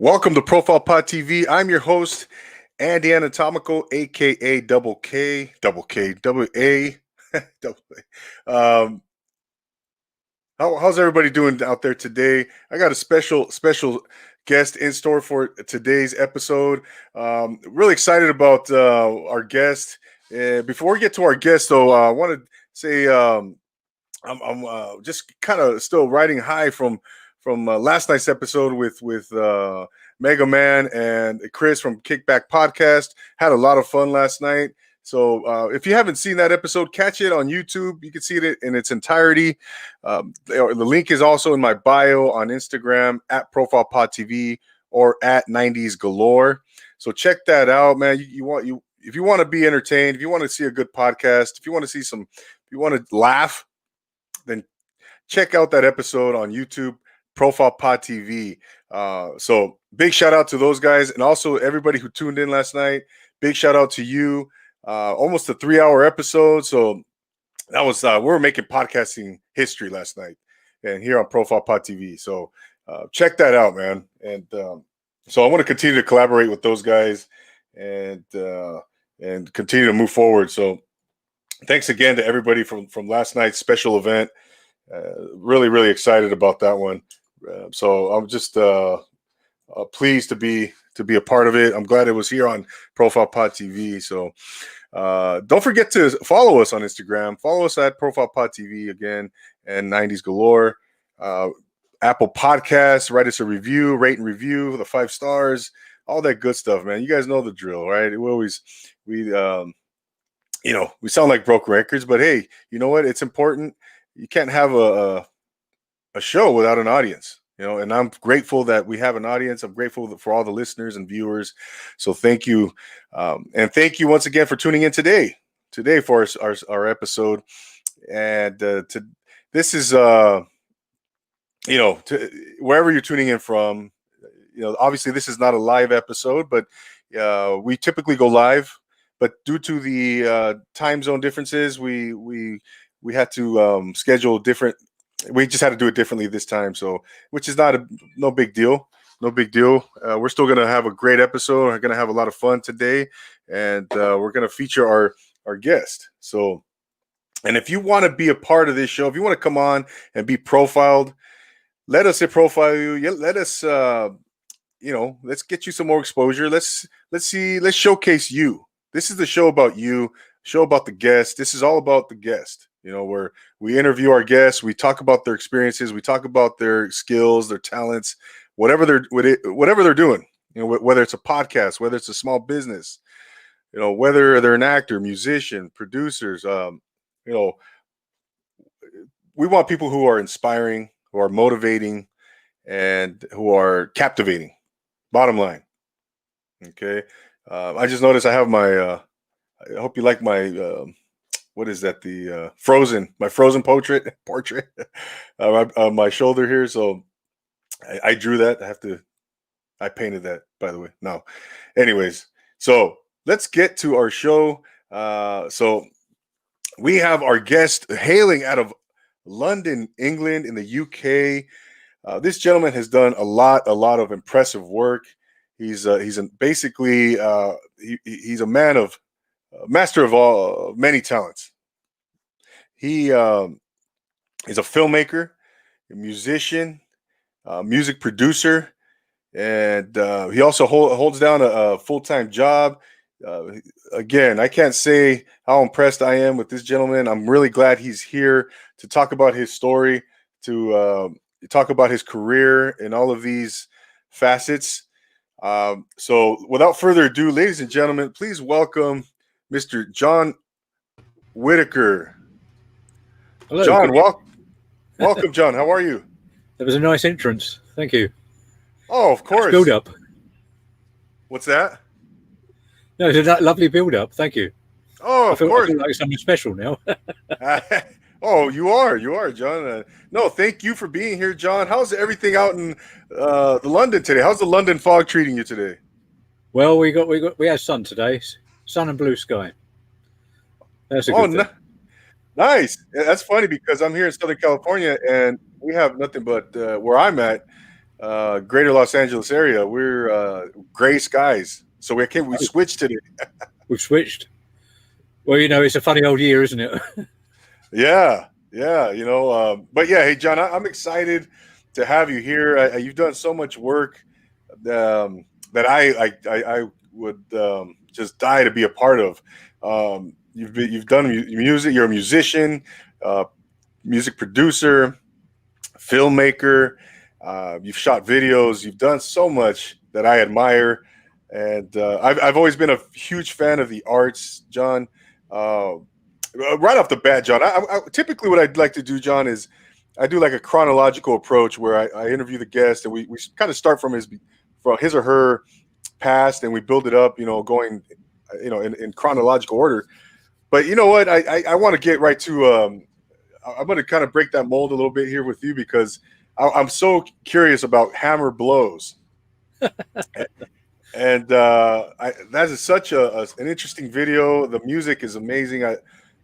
Welcome to Profile Pod TV. I'm your host, Andy Anatomical, aka Double K, Double K, Double A, Double A. How's everybody doing out there today? I got a special guest in store for today's episode. Really excited about our guest. Before we get to our guest, though, I want to say I'm just kind of still riding high from last night's episode with Mega Man and Chris from Kickback Podcast. Had a lot of fun last night. So if you haven't seen that episode, catch it on YouTube. You can see it in its entirety. The link is also in my bio on Instagram at ProfilePodTV or at 90s Galore. So check that out, man. If you want to be entertained, if you want to see a good podcast, if you want to laugh, then check out that episode on YouTube, Profile Pod TV. So big shout out to those guys and also everybody who tuned in last night. Big shout out to you. Almost a 3-hour episode. So that was we were making podcasting history last night and here on Profile Pod TV. So check that out, man. And so I want to continue to collaborate with those guys and continue to move forward. So thanks again to everybody from last night's special event. Really excited about that one. So I'm just pleased to be a part of it. I'm glad it was here on Profile Pod TV. So don't forget to follow us on Instagram. Follow us at Profile Pod TV again and 90s Galore. Apple Podcasts. Write us a review, rate and review, the 5 stars, all that good stuff, man. You guys know the drill, right? We sound like broke records, but hey, you know what? It's important. You can't have a show without an audience, and I'm grateful that we have an audience. I'm grateful for all the listeners and viewers. So thank you. And thank you once again for tuning in today for our episode. And this is, wherever you're tuning in from, obviously this is not a live episode, but we typically go live, but due to the time zone differences, we had to schedule different. We just had to do it differently this time. So, which is no big deal. No big deal. We're still going to have a great episode. We're going to have a lot of fun today. And we're going to feature our guest. So, and if you want to be a part of this show, if you want to come on and be profiled, let us profile you. Let us, let's get you some more exposure. Let's showcase you. This is the show about you, show about the guest. This is all about the guest. Where we interview our guests, we talk about their experiences, we talk about their skills, their talents, whatever they're doing. Whether it's a podcast, whether it's a small business, whether they're an actor, musician, producers. We want people who are inspiring, who are motivating, and who are captivating. Bottom line. Okay. I just noticed I have my. I hope you like my. What is that? The my frozen portrait on my shoulder here. So I drew that. I painted that, by the way. No. Anyways, so let's get to our show. So we have our guest hailing out of London, England, in the UK. This gentleman has done a lot of impressive work. He's basically he's a man of master of many talents. He is a filmmaker, a musician, music producer, and he also holds down a full-time job. Again, I can't say how impressed I am with this gentleman. I'm really glad he's here to talk about his story, to talk about his career and all of these facets. So without further ado, ladies and gentlemen, please welcome Mr. John Whitaker. Hello, John, welcome, John. How are you? That was a nice entrance. Thank you. Oh, of course. Build up. What's that? No, it's a lovely build up. Thank you. Oh, of course. I feel like something special now. Oh, you are, John. No, thank you for being here, John. How's everything out in the London today? How's the London fog treating you today? Well, we had sun today. Sun and blue sky. That's a good thing. Nice. That's funny because I'm here in Southern California and we have nothing but where I'm at. Greater Los Angeles area, we're gray skies. So we switched today. We've switched. Well, it's a funny old year, isn't it? Yeah, yeah, but yeah, hey John, I'm excited to have you here. You've done so much work that I would just die to be a part of. You've done music. You're a musician, uh, music producer, filmmaker. You've shot videos. You've done so much that I admire, and I've always been a huge fan of the arts, John. Right off the bat, John, typically what I'd like to do, John, is I do like a chronological approach where I interview the guest and we kind of start from his or her past and we build it up, going, in chronological order. But you know what? I want to get right to. I'm going to kind of break that mold a little bit here with you because I'm so curious about Hammer Blows. And that is such an interesting video. The music is amazing.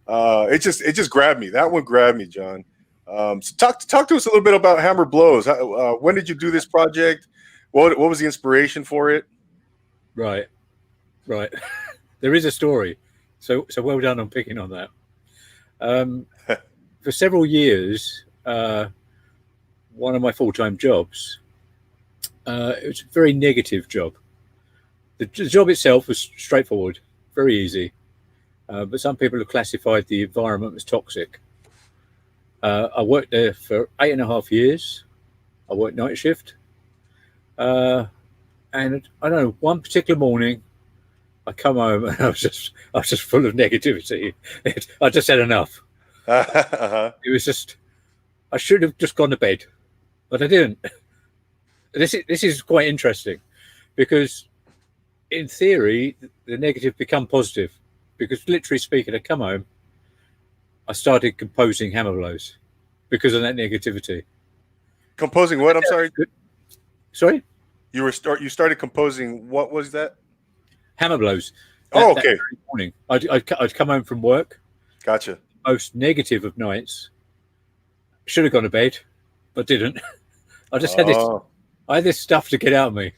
It just grabbed me. That one grabbed me, John. So talk to us a little bit about Hammer Blows. When did you do this project? What was the inspiration for it? Right. There is a story. So well done on picking on that. For several years, one of my full-time jobs, it was a very negative job. The job itself was straightforward, very easy. But some people have classified the environment as toxic. I worked there for 8.5 years. I worked night shift. And I don't know, one particular morning, I come home and I was just full of negativity. I just had enough. Uh-huh. It was just, I should have just gone to bed, but I didn't. This is quite interesting because in theory, the negative become positive because literally speaking, I come home, I started composing Hammer Blows because of that negativity. Composing what? I'm sorry. Sorry? You started composing. What was that? Hammer Blows. Okay. That morning, I'd come home from work. Gotcha. Most negative of nights. Should have gone to bed, but didn't. I just had this. I had this stuff to get out of me.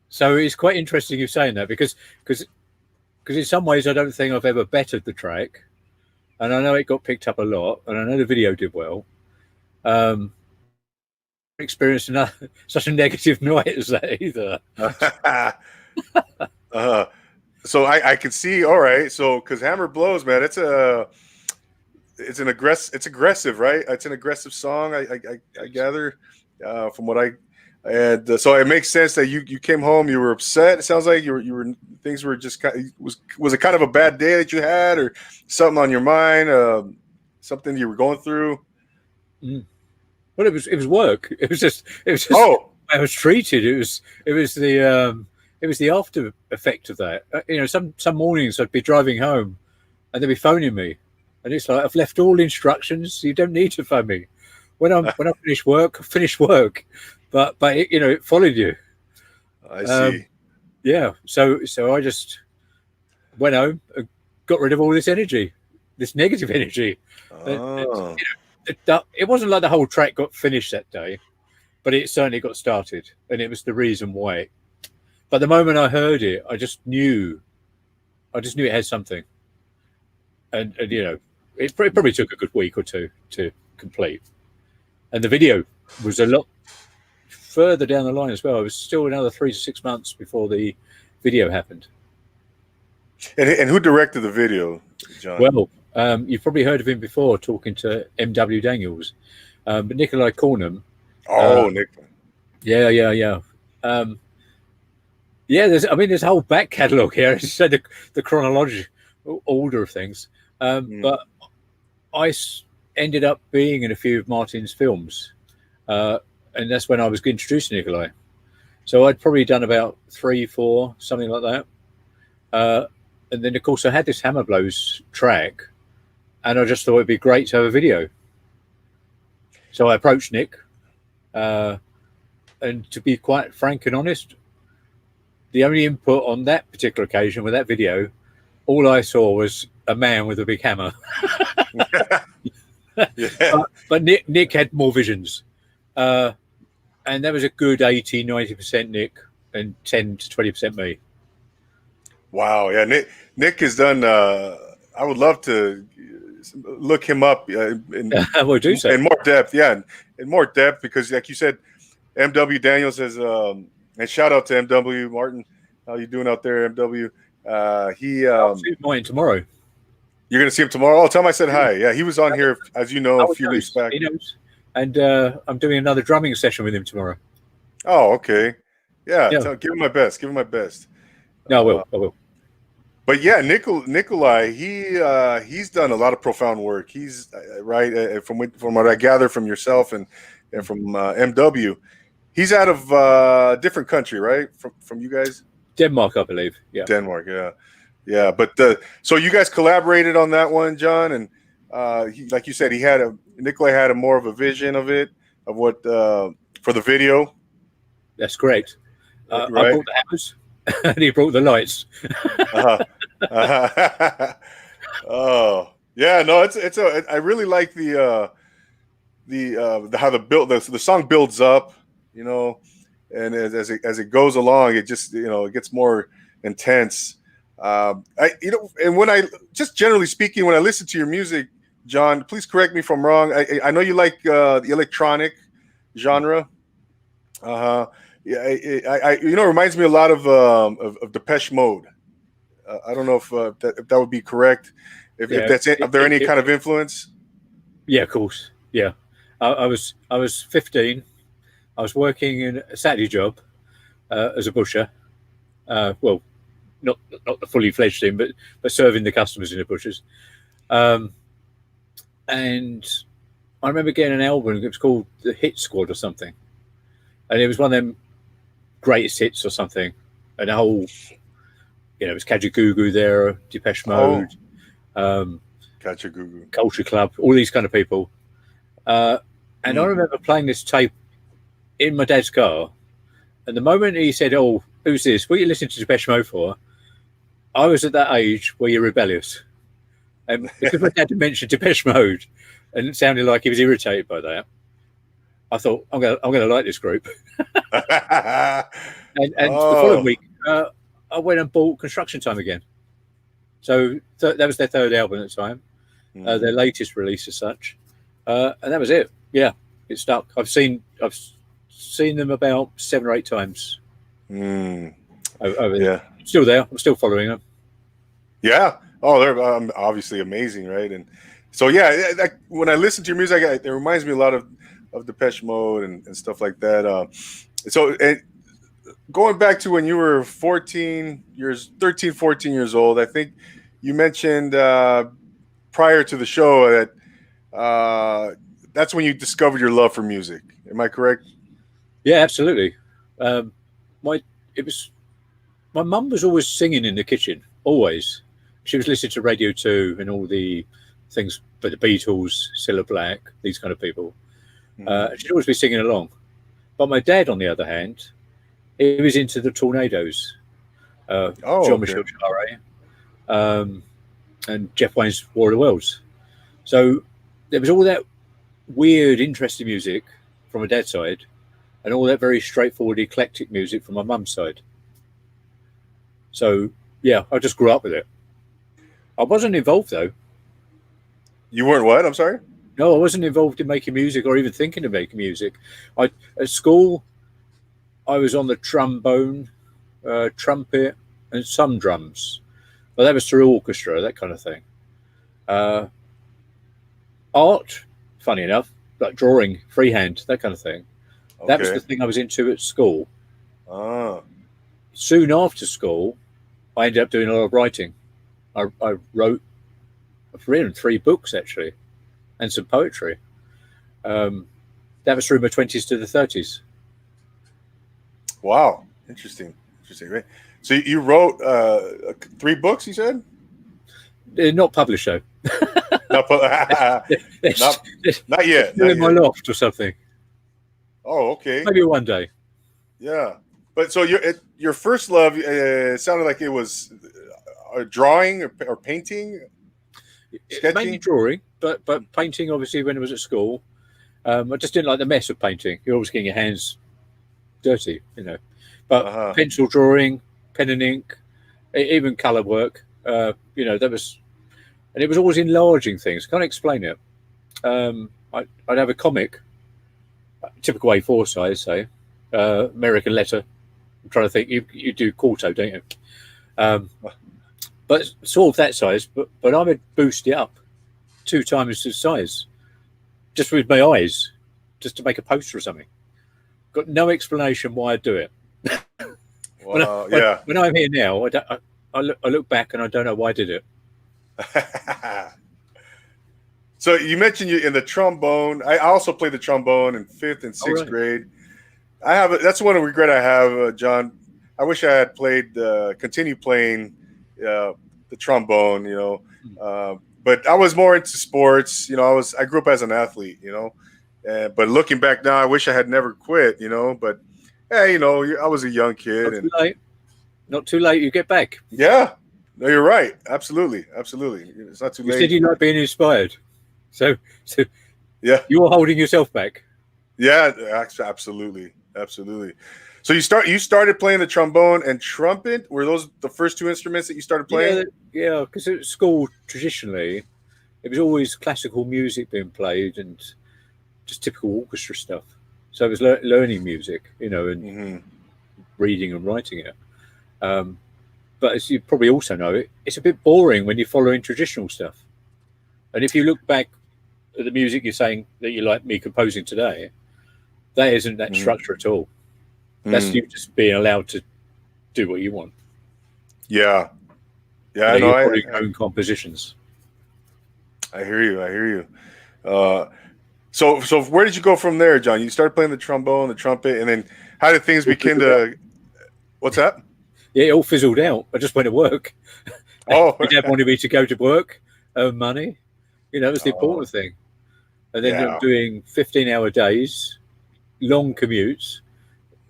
So it's quite interesting you saying that because in some ways I don't think I've ever bettered the track, and I know it got picked up a lot, and I know the video did well. Experienced such a negative night as that either. So I can see. All right. So because Hammer Blows, man, it's aggressive, right? It's an aggressive song. I gather from what so it makes sense that you came home, you were upset. It sounds like you were things were just was it kind of a bad day that you had or something on your mind, something you were going through? Well, it was work. It was just I was treated. It was the after effect of that. Some mornings I'd be driving home and they'd be phoning me, and it's like I've left all instructions. You don't need to phone me. When I finish work, I finish work. But it followed you. I see. Yeah. So I just went home and got rid of all this energy, this negative energy. Oh. It wasn't like the whole track got finished that day, but it certainly got started, and it was the reason why. But the moment I heard it, I just knew it had something. And it probably took a good week or two to complete. And the video was a lot further down the line as well. It was still another 3 to 6 months before the video happened. And who directed the video, John? Well, you've probably heard of him before talking to M.W. Daniels, but Nikolai Kornum. Nick. Yeah. There's a whole back catalogue here. I said the chronological order of things, but I ended up being in a few of Martin's films, and that's when I was introduced to Nikolai. So I'd probably done about 3, 4, something like that. And then, of course, I had this Hammer Blows track, and I just thought it'd be great to have a video. So I approached Nick, and to be quite frank and honest, the only input on that particular occasion with that video, all I saw was a man with a big hammer. Yeah. But Nick had more visions. and that was a good 80-90% Nick and 10 to 20% me. Wow. Yeah. Nick has done. I would love to look him up We'll do so. in more depth. Yeah, in more depth, because, like you said, MW Daniels has. And shout out to MW Martin. How you doing out there, MW? I'll see Martin tomorrow. You're gonna see him tomorrow. Oh, tell him I said hi. Yeah, he was on here, as you know, a few weeks back. He knows. And I'm doing another drumming session with him tomorrow. Oh, okay. Yeah. Give him my best. Give him my best. No, I will. But yeah, Nikolai, he's done a lot of profound work. He's right from what I gather from yourself and from MW. He's out of a different country, right? From you guys? Denmark, I believe. Yeah. Denmark, yeah. But so you guys collaborated on that one, John, and like you said, Nikolai had more of a vision of it, of what for the video. That's correct. Right? I brought the hammers, and he brought the lights. Oh yeah, no, I really like the how the song builds up, and as it goes along, it just it gets more intense. And when I just generally speaking, when I listen to your music, John, please correct me if I'm wrong. I know you like the electronic genre. Yeah, it reminds me a lot of Depeche Mode. I don't know if that would be correct. If that's it, are there any kind of influence? Yeah, of course. Yeah, I was 15. I was working in a Saturday job as a busher. Well, not the fully fledged thing, but serving the customers in the bushers. And I remember getting an album. It was called The Hit Squad or something, and it was one of them greatest hits or something. And the whole, it was Kajagoogoo there, Depeche Mode, Kajagoogoo, Culture Club, all these kind of people. And I remember playing this tape in my dad's car. And the moment he said, "Oh, who's this? What are you listening to Depeche Mode for?" I was at that age where you're rebellious. And because my dad had mentioned Depeche Mode, and it sounded like he was irritated by that, I thought, I'm gonna like this group. and the following week, I went and bought Construction Time again. So that was their third album at the time, their latest release as such, and that was it. Yeah, it stuck. I've seen them about 7 or 8 times. Yeah, still there. I'm still following them. Yeah. Oh, they're obviously amazing, right? And so yeah, when I listen to your music, it reminds me a lot of Depeche Mode and stuff like that. So going back to when you were 13, 14 years old, I think you mentioned prior to the show that that's when you discovered your love for music. Am I correct? Yeah, absolutely. My mum was always singing in the kitchen, always. She was listening to Radio 2 and all the things, but the Beatles, Cilla Black, these kind of people. She'd always be singing along. But my dad, on the other hand, he was into the Tornadoes, Jean-Michel Jarre, and Jeff Wayne's War of the Worlds. So there was all that weird, interesting music from my dad's side, and all that very straightforward, eclectic music from my mum's side. So yeah, I just grew up with it. I wasn't involved though. You weren't what? I'm sorry? No, I wasn't involved in making music or even thinking of making music. At school, I was on the trombone, trumpet, and some drums. But that was through orchestra, that kind of thing. Art, funny enough, like drawing, freehand, that kind of thing. Okay. That was the thing I was into at school. Soon after school, I ended up doing a lot of writing. I've written 3 books actually, and some poetry. That was through my 20s to the 30s. Wow, interesting. Right? So you wrote 3 books, you said? Not published though. not yet. Not in my loft or something. Oh, okay. Maybe one day. Yeah, but so your first love sounded like it was drawing or painting, sketching. Mainly drawing, but painting obviously when I was at school. I just didn't like the mess of painting. You're always getting your hands dirty, But pencil drawing, pen and ink, even colour work, that was, and it was always enlarging things. Can't explain it. I'd have a comic, typical A4 size, say, American letter. I'm trying to think. You do quarto, don't you? But sort of that size. But I would boost it up 2 times the size, just with my eyes, just to make a poster or something. Got no explanation why I do it. Wow, when I'm here now, I look back and I don't know why I did it. So you mentioned you in the trombone. I also played the trombone in 5th and 6th grade. That's one regret I have, John. I wish I had continued playing the trombone. But I was more into sports. I grew up as an athlete. But looking back now, I wish I had never quit. But hey, I was a young kid. Not too late. You get back. Yeah. No, you're right. Absolutely. It's not too late. You said you like being inspired. So yeah, you were holding yourself back. Yeah, absolutely. So you started playing the trombone and trumpet. Were those the first 2 instruments that you started playing? Yeah, because at school traditionally, it was always classical music being played and just typical orchestra stuff. So it was learning music, and reading and writing it. But as you probably also know, it's a bit boring when you're following traditional stuff. And if you look back at the music you're saying that you like me composing today, that isn't that structure at all. That's you just being allowed to do what you want. Yeah. I know. Your own compositions. I hear you. So where did you go from there, John? You started playing the trombone, the trumpet, and then how did things begin to? What's that? Yeah, it all fizzled out. I just went to work. Oh, my dad wanted me to go to work, earn money. That was the important thing. And then doing 15-hour days, long commutes,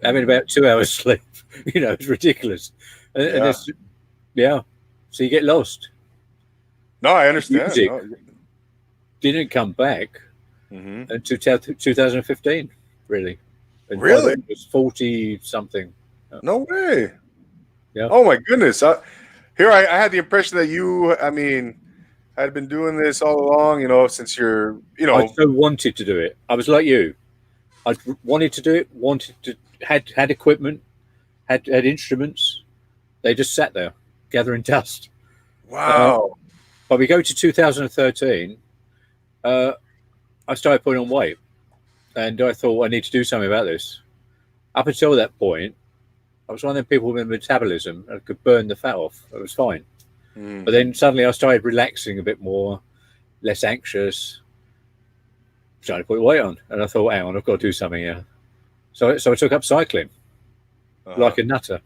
having about 2 hours sleep. It's ridiculous. And so you get lost. No, I understand. Music didn't come back until 2015, really. And really? It was 40-something. No way. Yeah. Oh, my goodness. I had the impression that you, had been doing this all along, since you're, I so wanted to do it. I was like you. I wanted to do it, had equipment, had instruments. They just sat there gathering dust. Wow. But we go to 2013, I started putting on weight. And I thought I need to do something about this. Up until that point, I was one of them people with metabolism and could burn the fat off. It was fine. But then suddenly I started relaxing a bit more, less anxious, started to put weight on. And I thought, hang on, I've got to do something here. So I took up cycling, like a nutter.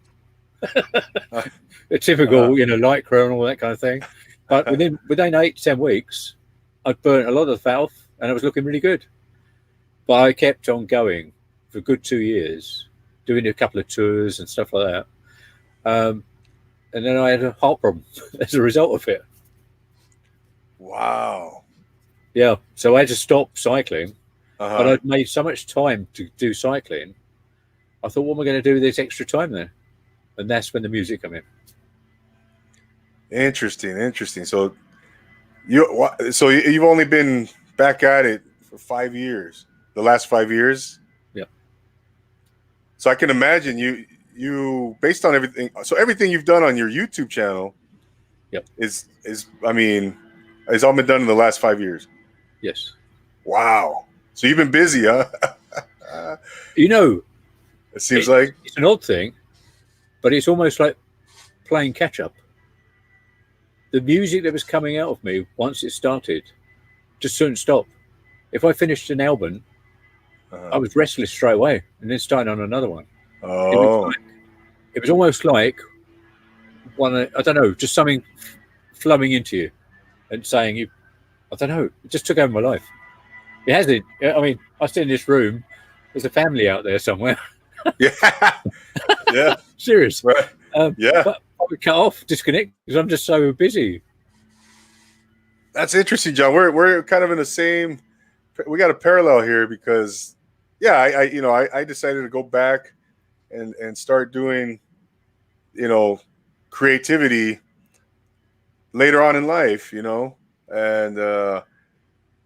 A typical, lycra and all that kind of thing. But within 8 to 10 weeks, I'd burnt a lot of the fat off and I was looking really good. But I kept on going for a good 2 years, doing a couple of tours and stuff like that. And then I had a heart problem as a result of it. Wow. Yeah. So I had to stop cycling. But I'd made so much time to do cycling. I thought, what am I going to do with this extra time then? And that's when the music came in. Interesting. So you've only been back at it for 5 years. The last 5 years. Yeah. So I can imagine you based on everything. So everything you've done on your YouTube channel, is all been done in the last 5 years. Yes. Wow. So you've been busy, huh? It seems like it's an odd thing, but it's almost like playing catch up. The music that was coming out of me once it started just couldn't stop. If I finished an album, I was restless straight away, and then starting on another one. Oh, it was almost like I don't know, just something flowing into you and saying you. I don't know. It just took over my life. It hasn't. I sit in this room. There's a family out there somewhere. Yeah. Serious. Right. But I would cut off, disconnect because I'm just so busy. That's interesting, John. We're kind of in the same. We got a parallel here because, I decided to go back and start doing, you know, creativity later on in life, you know. And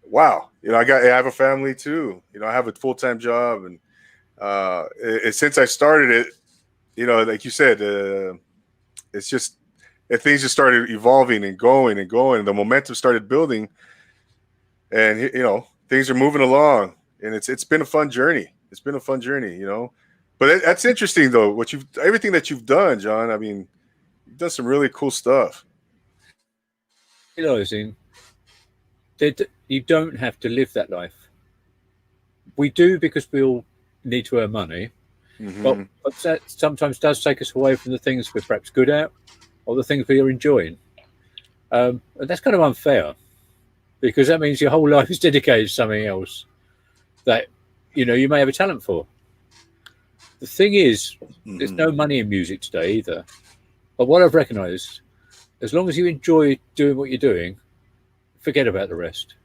wow, you know, I have a family too. You know, I have a full-time job, and since I started it, you know, like you said, it's just things just started evolving and going and going, and the momentum started building, and you know, things are moving along, and it's been a fun journey. It's been a fun journey, you know. But that's interesting though. Everything that you've done, John. I mean, you've done some really cool stuff. Realizing that you don't have to live that life. We do because we all need to earn money, but, Mm-hmm. but that sometimes does take us away from the things we're perhaps good at or the things we are enjoying. And that's kind of unfair because that means your whole life is dedicated to something else that you may have a talent for. The thing is, there's Mm-hmm. no money in music today either. But what I've recognised, as long as you enjoy doing what you're doing, forget about the rest.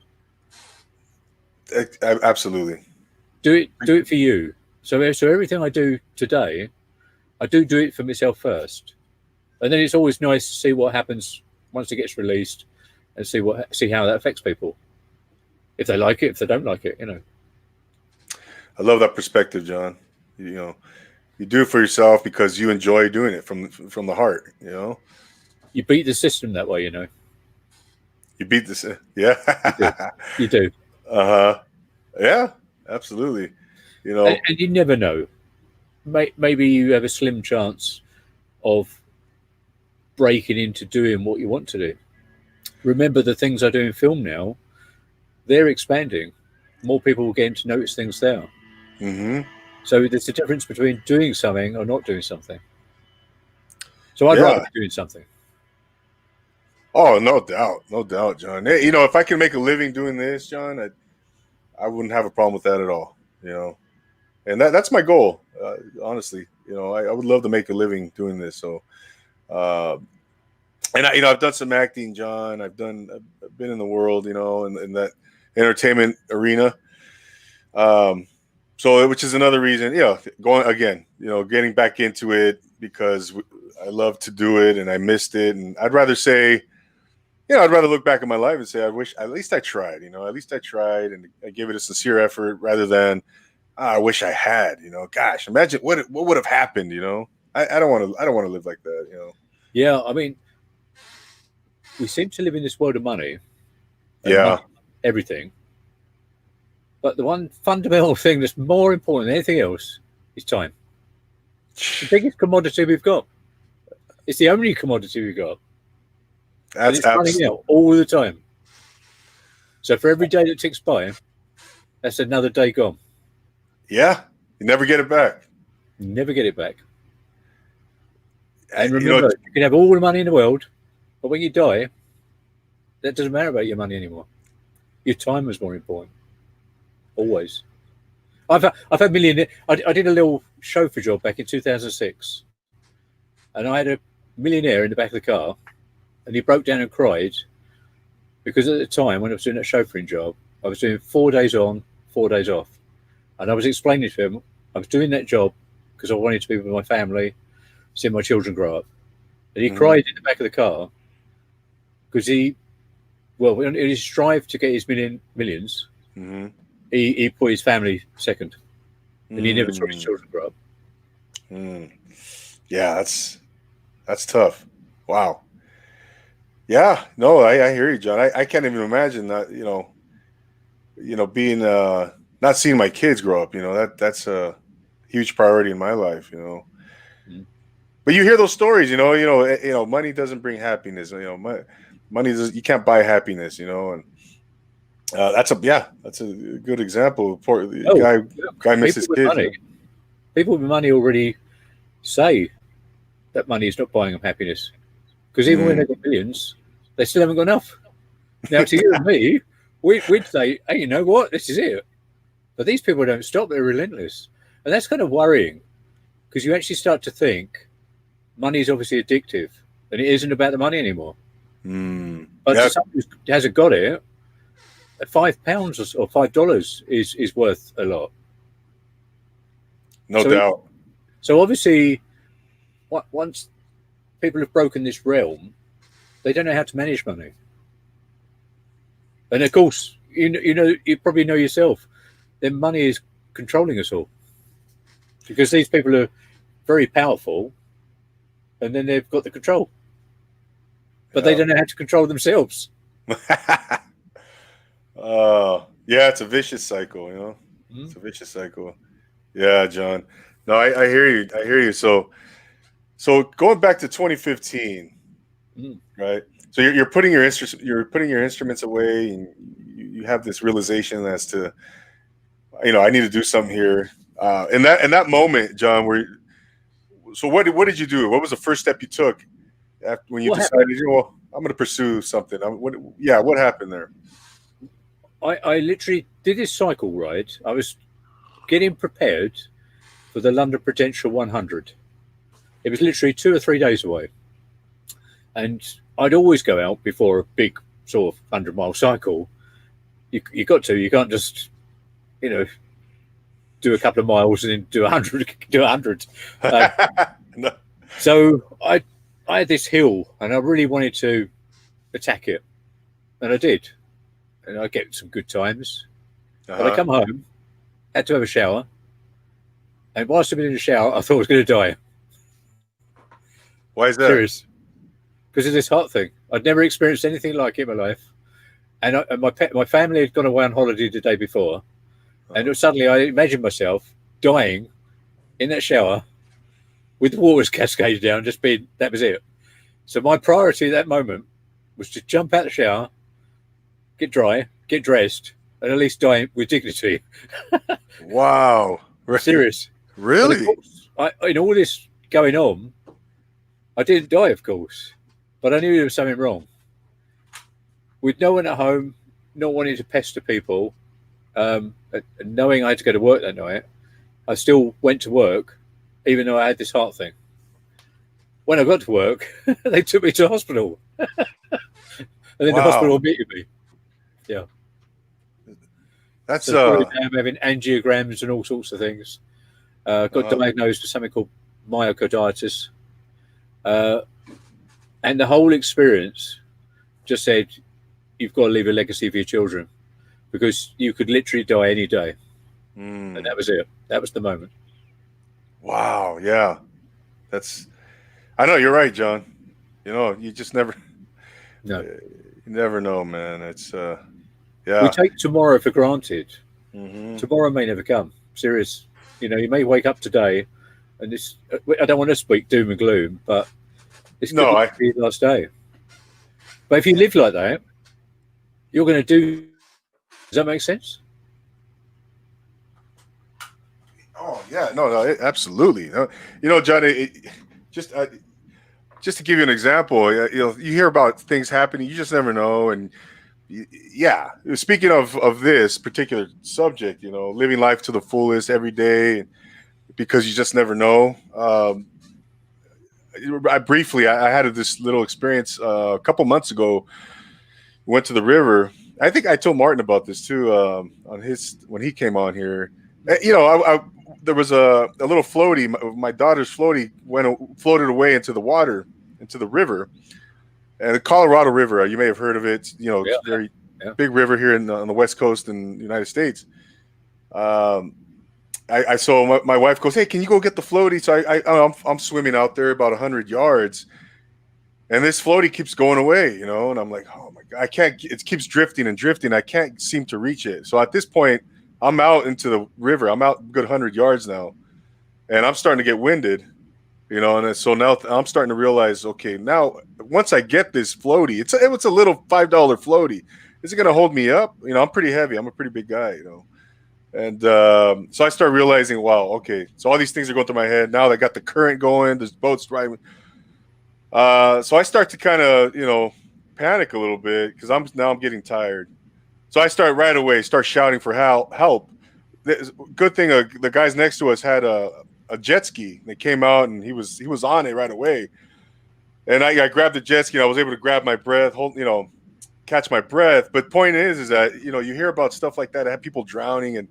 Absolutely. Do it for you. So everything I do today, I do it for myself first, and then it's always nice to see what happens once it gets released, and see how that affects people. If they like it, if they don't like it, I love that perspective, John. You know, you do it for yourself because you enjoy doing it from the heart. You know, you beat the system that way. you beat this. Yeah. You do. You do, Uh-huh. Yeah, absolutely. You know, and you never know. Maybe you have a slim chance of breaking into doing what you want to do. Remember, the things I do in film now, they're expanding. More people will get to notice things there. hmm So there's a difference between doing something or not doing something. So I'd rather yeah. be doing something. Oh, no doubt, John. Hey, you know, if I can make a living doing this, John, I wouldn't have a problem with that at all. You know, and that's my goal. Honestly, you know, I would love to make a living doing this. So, uh, and you know, I've done some acting, John. I've been in the world, you know, in that entertainment arena. Um, so which is another reason, you know, going again, you know, getting back into it because I love to do it and I missed it, and I'd rather say, you know, I'd rather look back at my life and say, I wish at least I tried, you know, at least I tried and I gave it a sincere effort rather than I wish I had, you know. Gosh, imagine what would have happened, you know. I don't want to live like that, you know. Yeah, I mean, we seem to live in this world of money and Yeah. money, everything. But the one fundamental thing that's more important than anything else is time. The biggest commodity we've got. It's the only commodity we've got. And That's it's running absolute. out all the time. So for every day that ticks by, that's another day gone. Yeah. You never get it back. You never get it back. And You know, remember, you can have all the money in the world, but when you die, that doesn't matter about your money anymore. Your time was more important. Always. I've had millionaire. I did a little chauffeur job back in 2006, and I had a millionaire in the back of the car, and he broke down and cried because at the time when I was doing that chauffeuring job, I was doing 4 days on, 4 days off, and I was explaining to him I was doing that job because I wanted to be with my family, see my children grow up, and he mhm, cried in the back of the car because in his strive to get his millions, mhm, he put his family second, and he never saw his mm, children grow up. mm. Yeah, that's tough. Wow. Yeah, no, I hear you, John. I can't even imagine that, you know, being not seeing my kids grow up, you know, that's a huge priority in my life, you know. Mm. But you hear those stories, you know, money doesn't bring happiness, you know, money does, you can't buy happiness, you know, and that's a good example. Poor the Oh, guy missed people his with kids, money, yeah. people with money already say that money is not buying them happiness because even when Mm. they've got millions, they still haven't got enough. Now, to you and me, we'd say, hey, you know what? This is it. But these people don't stop. They're relentless. And that's kind of worrying because you actually start to think money is obviously addictive and it isn't about the money anymore. But to Yeah, someone who hasn't got it, £5 or $5 is worth a lot. no So doubt. So obviously, once people have broken this realm, they don't know how to manage money. And of course, you probably know yourself, then money is controlling us all because these people are very powerful, and then they've got the control, but they Yeah. don't know how to control themselves. Yeah, it's a vicious cycle, Mm. It's a vicious cycle. Yeah, John. No, I hear you. I hear you. So going back to 2015, Mm. right? So you're putting your instruments away, and you have this realization as to, I need to do something here. In that moment, John, so what did you do? What was the first step you took after when you What decided, happened? well, I'm going to pursue something? What happened there? I literally did this cycle ride. I was getting prepared for the London Prudential 100. It was literally 2 or 3 days away, and I'd always go out before a big sort of 100-mile cycle. You got to. You can't just you know do a couple of miles and then do 100. Do 100. No. So I had this hill, and I really wanted to attack it, and I did, and I get some good times. But I Uh-huh. come home, had to have a shower, and whilst I've been in the shower, I thought I was going to die. Why is that? Serious, because of this heart thing. I'd never experienced anything like it in my life, and my family had gone away on holiday the day before, and suddenly I imagined myself dying in that shower with the waters cascaded down, just being that was it. So my priority at that moment was to jump out the shower, get dry, get dressed, and at least die with dignity. Wow. Serious. And of Really? course, in all this going on, I didn't die, of course, but I knew there was something wrong. With no one at home, not wanting to pester people, and knowing I had to go to work that night, I still went to work, even though I had this heart thing. When I got to work, they took me to the hospital, and then the hospital Wow. admitted me. Yeah. That's So probably now I'm having angiograms and all sorts of things. Got uh diagnosed with something called myocarditis, uh, and the whole experience just said you've got to leave a legacy for your children because you could literally die any day, and that was it. That was the moment. wow. Yeah. That's I know you're right, John. You just never No, you never know, man. It's we yeah. take tomorrow for granted. Hmm. Tomorrow may never come. Serious. You may wake up today, and this. I don't want to speak doom and gloom, but this could No, I be your last day. But if you live like that, you're going to do. Does that make sense? oh yeah, no, absolutely. John, just just to give you an example, you hear about things happening, you just never know. And yeah, speaking of this particular subject, living life to the fullest every day, because you just never know. I had this little experience a couple months ago. Went to the river. I think I told Martin about this too, on his when he came on here. There was a little floaty. My daughter's floaty floated away into the water, into the river, and the Colorado River. You may have heard of it. Yeah, It's a very yeah. big river here on the West Coast in the United States. Um, I saw my wife goes, "Hey, can you go get the floaty?" So I'm swimming out there about 100 yards, and this floaty keeps going away, and I'm like, "Oh my god, I can't." It keeps drifting and drifting. I can't seem to reach it. So at this point, I'm out into the river. I'm out a good 100 yards now, and I'm starting to get winded. And so now I'm starting to realize, okay, now once I get this floaty, it's a little $5 floaty. Is it going to hold me up? I'm pretty heavy. I'm a pretty big guy. And so I start realizing, wow, okay, so all these things are going through my head. Now I got the current going. There's boats driving. So I start to kind of, panic a little bit because I'm getting tired. So I start shouting for help. Good thing the guys next to us had a jet ski. They came out and he was on it right away. And I grabbed the jet ski and I was able to grab my breath, catch my breath. But point is that, you hear about stuff like that. I have people drowning and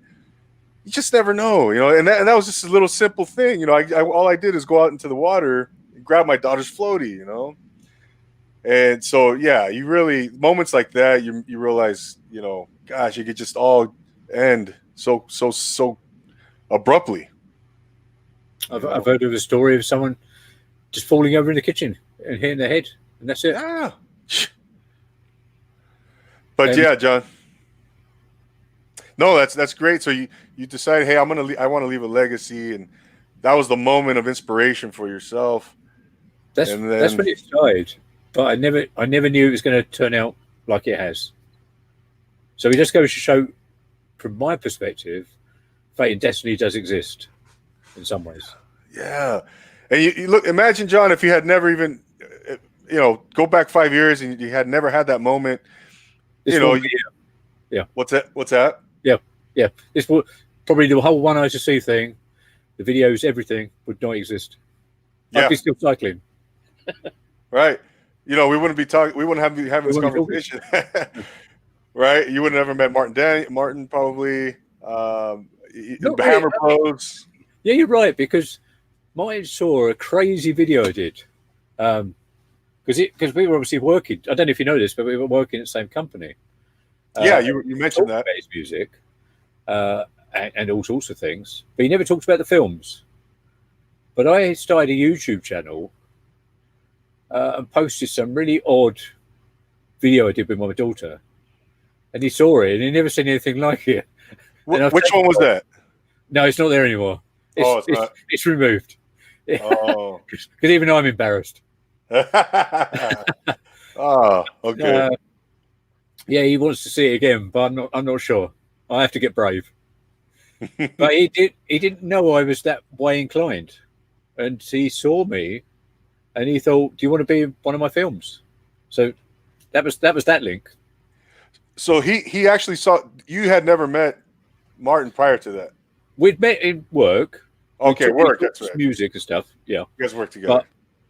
you just never know, you know. And that was just a little simple thing, you know. I all I did is go out into the water, and grab my daughter's floaty, you know. And so yeah, you really moments like that, you realize, you know, gosh, it could just all end so abruptly. I've heard of a story of someone just falling over in the kitchen and hitting their head, and that's it. Yeah. But And yeah, John. No, that's great. So you decide, hey, I want to leave a legacy, and that was the moment of inspiration for yourself. that's And that's then when it started. But I never knew it was going to turn out like it has. So it just goes to show, from my perspective, fate and destiny does exist in some ways. yeah, and you look, imagine, John, if you had never even, you know, go back 5 years and you had never had that moment. This You know, will be, yeah, what's that? What's that? yeah. This will probably the whole one eye to see thing, the videos, everything would not exist. I'd Yeah, be still cycling. right. You know, we wouldn't be talking. We wouldn't be having We this wouldn't be talking. conversation, right? You would have never met Martin probably. Not really. Hammer Bros. Yeah, you're right, because Martin saw a crazy video I did. Because we were obviously working. I don't know if you know this, but we were working at the same company. Yeah, you mentioned that. About his music, and all sorts of things, but he never talked about the films. But I started a YouTube channel and posted some really odd video I did with my daughter, and he saw it, and he never seen anything like it. Which one was that? No, it's not there anymore. It's not. It's removed. Oh, because even I'm embarrassed. oh, okay. Yeah, he wants to see it again, but I'm not sure. I have to get brave. But he didn't know I was that way inclined, and he saw me, and he thought, "Do you want to be in one of my films?" So that was that link. So he actually saw you had never met Martin prior to that. We'd met in work. Okay, work. That's right. Music and stuff. Yeah, You guys work together.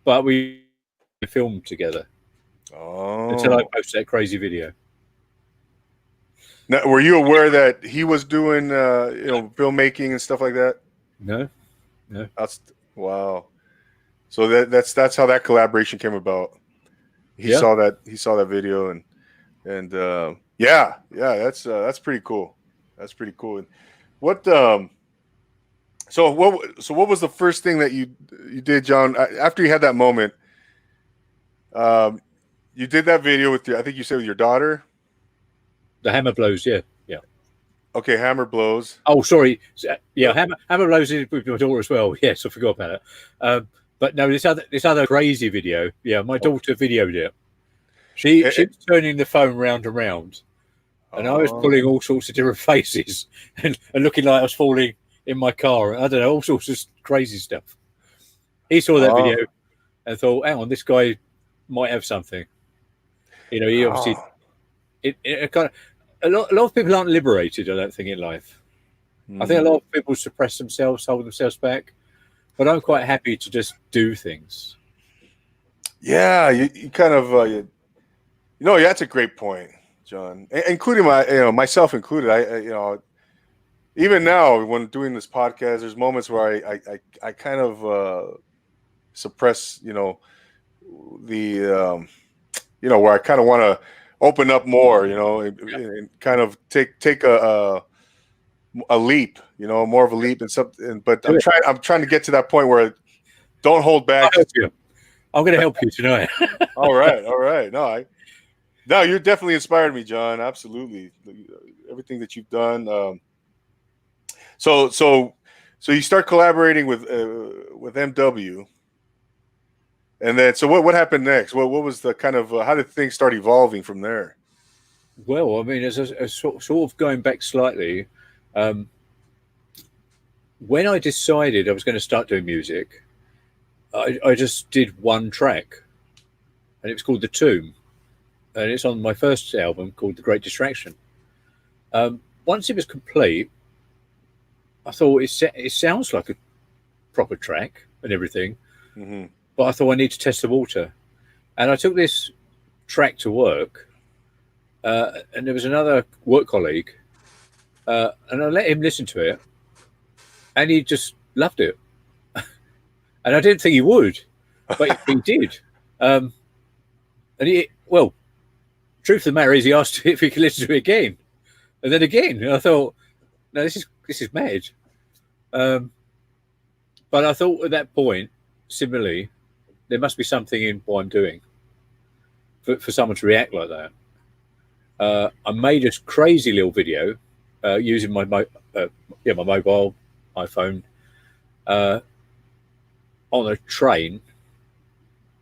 But we filmed together until I Oh, posted that crazy video. now, were you aware that he was doing you know, filmmaking and stuff like that? No. That's wow. So that's how that collaboration came about. He Yeah. saw that video, and yeah, that's pretty cool. That's pretty cool. And what so what was the first thing that you did, John, after you had that moment? You did that video with I think you said with your daughter. The hammer blows. Yeah. Okay, Hammer Blows. Oh, sorry. Yeah, hammer blows in with my daughter as well. Yes, I forgot about it. But no, this other crazy video. Yeah, my daughter videoed it. She was turning the phone round and round, and I was pulling all sorts of different faces and looking like I was falling in my car. I don't know, all sorts of crazy stuff. He saw that video and thought, "Hang on, this guy might have something." You know, he obviously it kind of. A lot of people aren't liberated, I don't think, in life. I think a lot of people suppress themselves, hold themselves back. But I'm quite happy to just do things. Yeah, you kind of you know, that's a great point, John. Including myself included. I you know, even now when doing this podcast, there's moments where I kind of suppress, you know, the you know, where I kind of want to open up more, you know, and kind of take a leap, you know, more of a leap and something. But I'm trying to get to that point where don't hold back. I'm going to help you tonight. All right. No, you're definitely inspired me, John. Absolutely, everything that you've done. So you start collaborating with MW. And then, so what happened next? What was the kind of how did things start evolving from there? Well, I mean, as a sort of going back slightly, when I decided I was going to start doing music, I just did one track, and it was called The Tomb, and it's on my first album called The Great Distraction. Once it was complete, I thought it sounds like a proper track and everything. Mm-hmm. But I thought I need to test the water. And I took this track to work, and there was another work colleague, and I let him listen to it. and he just loved it. And I didn't think he would, but he did. And well, truth of the matter is, he asked if he could listen to it again, and then again. And I thought, no, this is mad. But I thought at that point, similarly, there must be something in what I'm doing for someone to react like that. I made a crazy little video using my mobile iPhone on a train.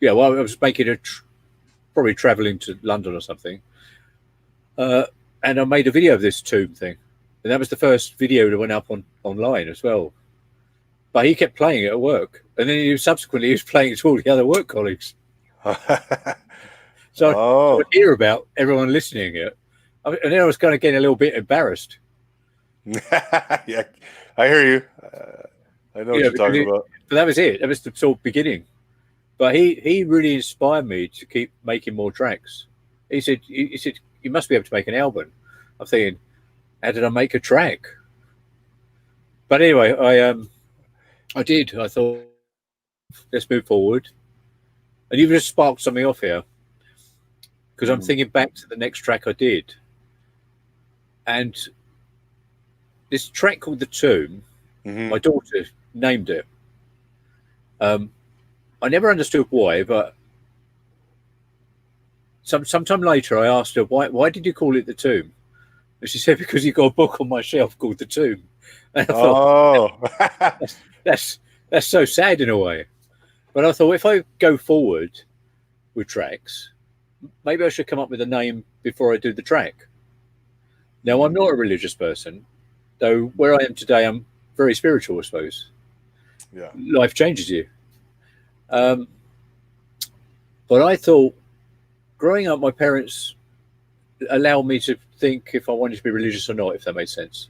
Yeah, well, I was making probably traveling to London or something, and I made a video of this tomb thing, and that was the first video that went up online as well. But he kept playing it at work, and then he was playing it to all the other work colleagues. So I would hear about everyone listening to it, and then I was kind of getting a little bit embarrassed. Yeah, I hear you. I know what you're talking about. But that was it. That was the sort of beginning. But he really inspired me to keep making more tracks. He said you must be able to make an album. I'm thinking, how did I make a track? But anyway, I did. I thought, let's move forward. And you've just sparked something off here. Because I'm thinking back to the next track I did. And this track called The Tomb, my daughter named it. I never understood why, but sometime later I asked her, why did you call it The Tomb? And she said, because you got a book on my shelf called The Tomb. And I thought, that's so sad in a way. But I thought, if I go forward with tracks, maybe I should come up with a name before I do the track. Now, I'm not a religious person, though where I am today, I'm very spiritual, I suppose. Yeah. Life changes you. But I thought, growing up, my parents allowed me to think if I wanted to be religious or not, if that made sense.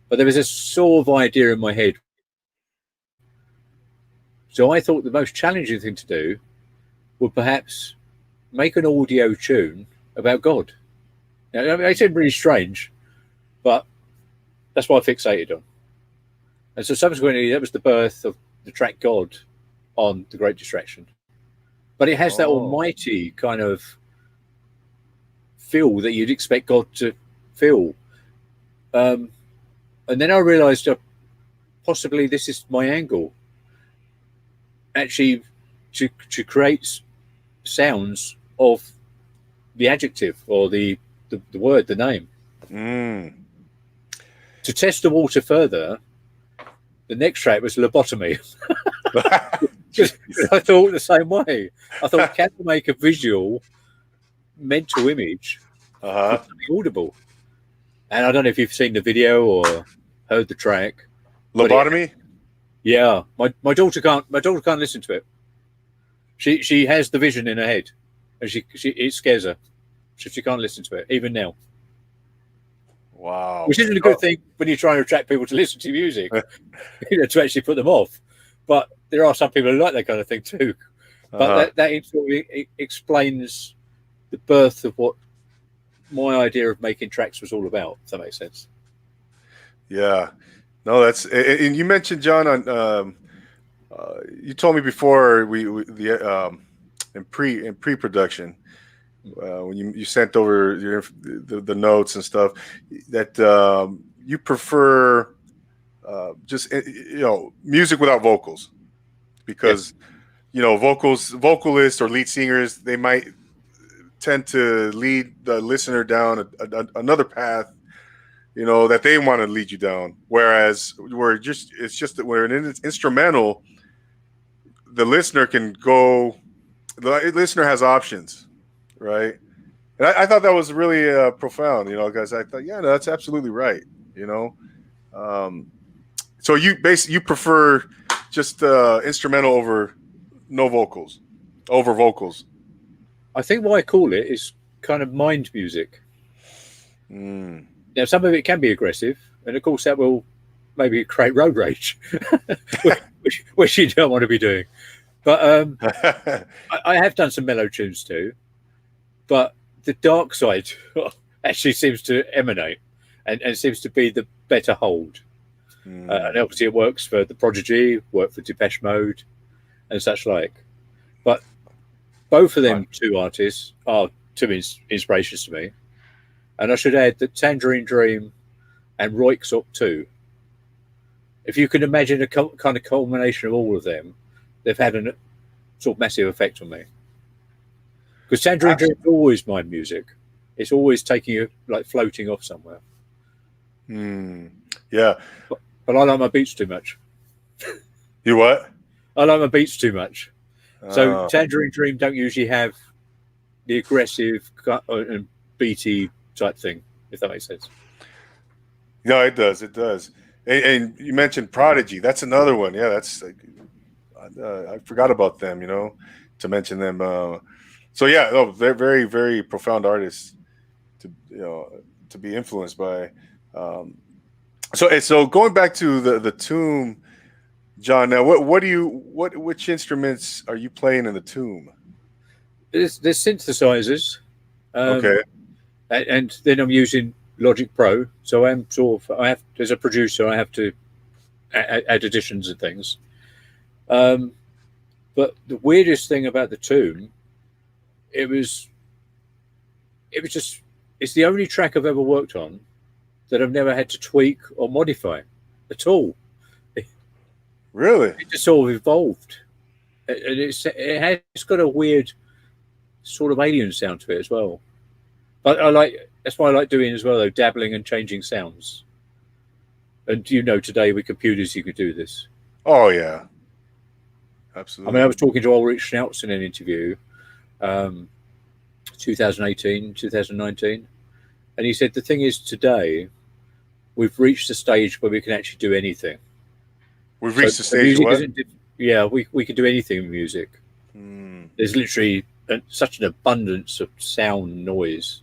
But there was a sort of idea in my head. So I thought the most challenging thing to do would perhaps make an audio tune about God. Now, I mean, it seemed really strange, but that's what I fixated on. And so subsequently, that was the birth of the track God on The Great Distraction. But it has that almighty kind of feel that you'd expect God to feel. And then I realized possibly this is my angle. Actually, to create sounds of the adjective or the word, the name. To test the water further, the next track was lobotomy. I thought the same way. I thought, can I make a visual mental image audible? And I don't know if you've seen the video or heard the track. Lobotomy? Yeah. My daughter can't listen to it. She has the vision in her head, and it scares her. She can't listen to it, even now. Wow. Which isn't a good thing when you're trying to attract people to listen to music, to actually put them off. But there are some people who like that kind of thing too. But that sort of explains the birth of what my idea of making tracks was all about, if that makes sense. Yeah. No, that's, and you mentioned, John, on you told me before in pre-production, when you sent over the notes and stuff, that you prefer just music without vocals, because vocalists or lead singers, they might tend to lead the listener down another path, that they want to lead you down. Whereas it's just that we're an instrumental, the listener can go. The listener has options, right? And I thought that was really profound, because I thought, yeah, no, that's absolutely right, So you prefer just instrumental over vocals. I think what I call it is kind of mind music. Now, some of it can be aggressive, and of course that will maybe create road rage, which you don't want to be doing. But I have done some mellow tunes too. But the dark side actually seems to emanate and seems to be the better hold. And obviously it works for The Prodigy, worked for Depeche Mode, and such like. But both of them two artists are two inspirations to me. And I should add that Tangerine Dream and Roixop too. If you can imagine a kind of culmination of all of them, they've had a sort of massive effect on me. Because Tangerine Dream is always my music. It's always taking you, like, floating off somewhere. Yeah. But I like my beats too much. You what? I like my beats too much. So Tangerine Dream don't usually have the aggressive and beaty type thing, if that makes sense. No, it does. It does. And you mentioned Prodigy. That's another one. Yeah, that's I forgot about them. To mention them. So yeah, they're very, very profound artists to be influenced by. So going back to the Tomb, John. Now, which instruments are you playing in the Tomb? There's synthesizers. Okay. And then I'm using Logic Pro. So as a producer, I have to add additions and things. But the weirdest thing about the Tomb, it's the only track I've ever worked on that I've never had to tweak or modify at all. Really? It just sort of evolved. And it's got a weird sort of alien sound to it as well. But that's why I like doing as well, though, dabbling and changing sounds. And today with computers you could do this. Oh yeah, absolutely. I mean, I was talking to Ulrich Schnautz in an interview, 2018, 2019, and he said the thing is today we've reached the stage where we can actually do anything. We've reached the stage. What? Yeah, we can do anything in music. There's literally such an abundance of sound noise.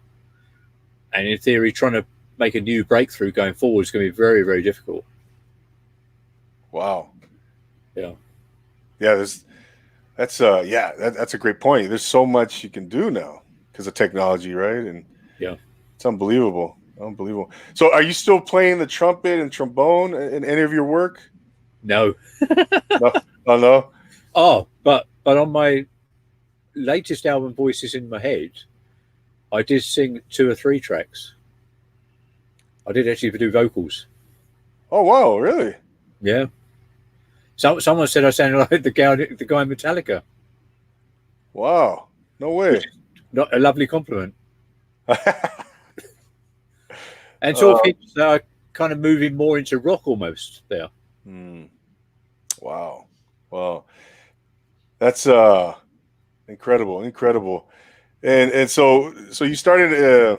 And in theory, trying to make a new breakthrough going forward is going to be very, very difficult. Wow. Yeah. Yeah. That's a great point. There's so much you can do now because of technology, right? And yeah, it's unbelievable. Unbelievable. So, are you still playing the trumpet and trombone in any of your work? No. No. Oh, but on my latest album, Voices in My Head, I did sing 2 or 3 tracks. I did actually do vocals. Oh wow, really? Yeah. Someone said I sounded like the guy in Metallica. Wow. No way. Not a lovely compliment. And sort of hints that kind of moving more into rock almost there. Wow. That's incredible. And so you started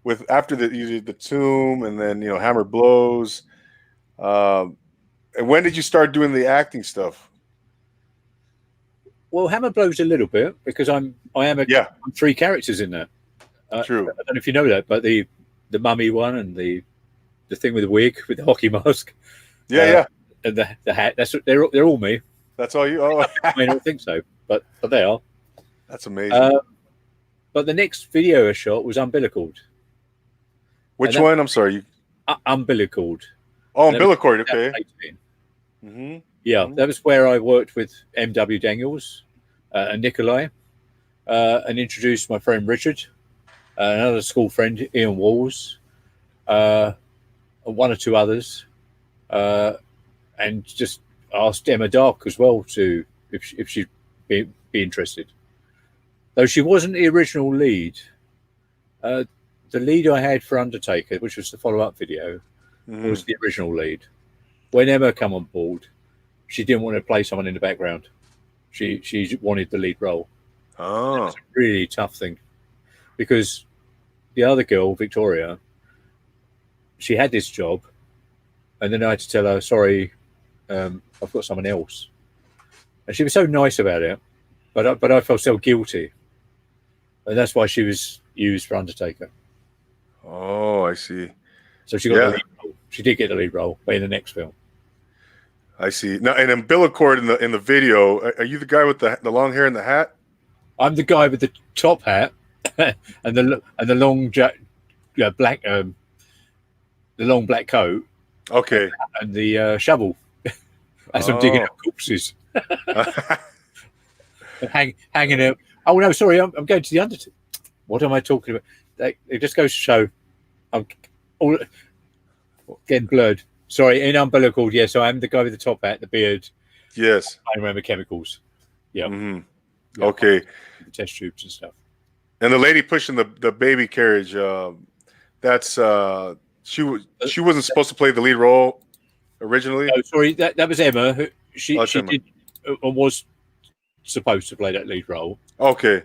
with after you did the Tomb and then Hammer Blows. And when did you start doing the acting stuff? Well, Hammer Blows a little bit because I'm 3 characters in there. True. I don't know if you know that, but the mummy one and the thing with the wig with the hockey mask. Yeah. And the hat. They're all me. That's all you. Oh, I mean, I don't think so, but they are. That's amazing. But the next video I shot was Umbilicaled. Which one? I'm sorry. Umbilicaled. Oh, Umbilicaled. Okay. Yeah, that was where I worked with M.W. Daniels and Nikolai, and introduced my friend Richard, another school friend Ian Walls, and 1 or 2 others, and just asked Emma Dark as well if she'd be interested. Though she wasn't the original lead, the lead I had for Undertaker, which was the follow-up video, was the original lead. When Emma came on board, she didn't want to play someone in the background. She wanted the lead role. Oh, it was a really tough thing because the other girl, Victoria, she had this job, and then I had to tell her, "Sorry, I've got someone else." And she was so nice about it, but I felt so guilty, and that's why she was used for Undertaker. Oh, I see. So she got the lead role. She did get the lead role, but in the next film. I see. Now, and Umbilicord in the video, are you the guy with the long hair and the hat? I'm the guy with the top hat and the long black the long black coat. Okay. and the shovel as I'm digging up corpses and hanging out. Oh no, sorry, I'm going to the Undertaker. What am I talking about? It just goes to show I'm all getting blurred. Sorry, in umbilical, yes, I am the guy with the top hat, the beard, Yes. I remember chemicals. Yeah. Mm-hmm. Yeah, Okay. the test tubes and stuff. And the lady pushing the baby carriage, that's she wasn't supposed to play the lead role originally. No, sorry, that was Emma. Who, Oh, she Emma. did and was supposed to play that lead role, Okay.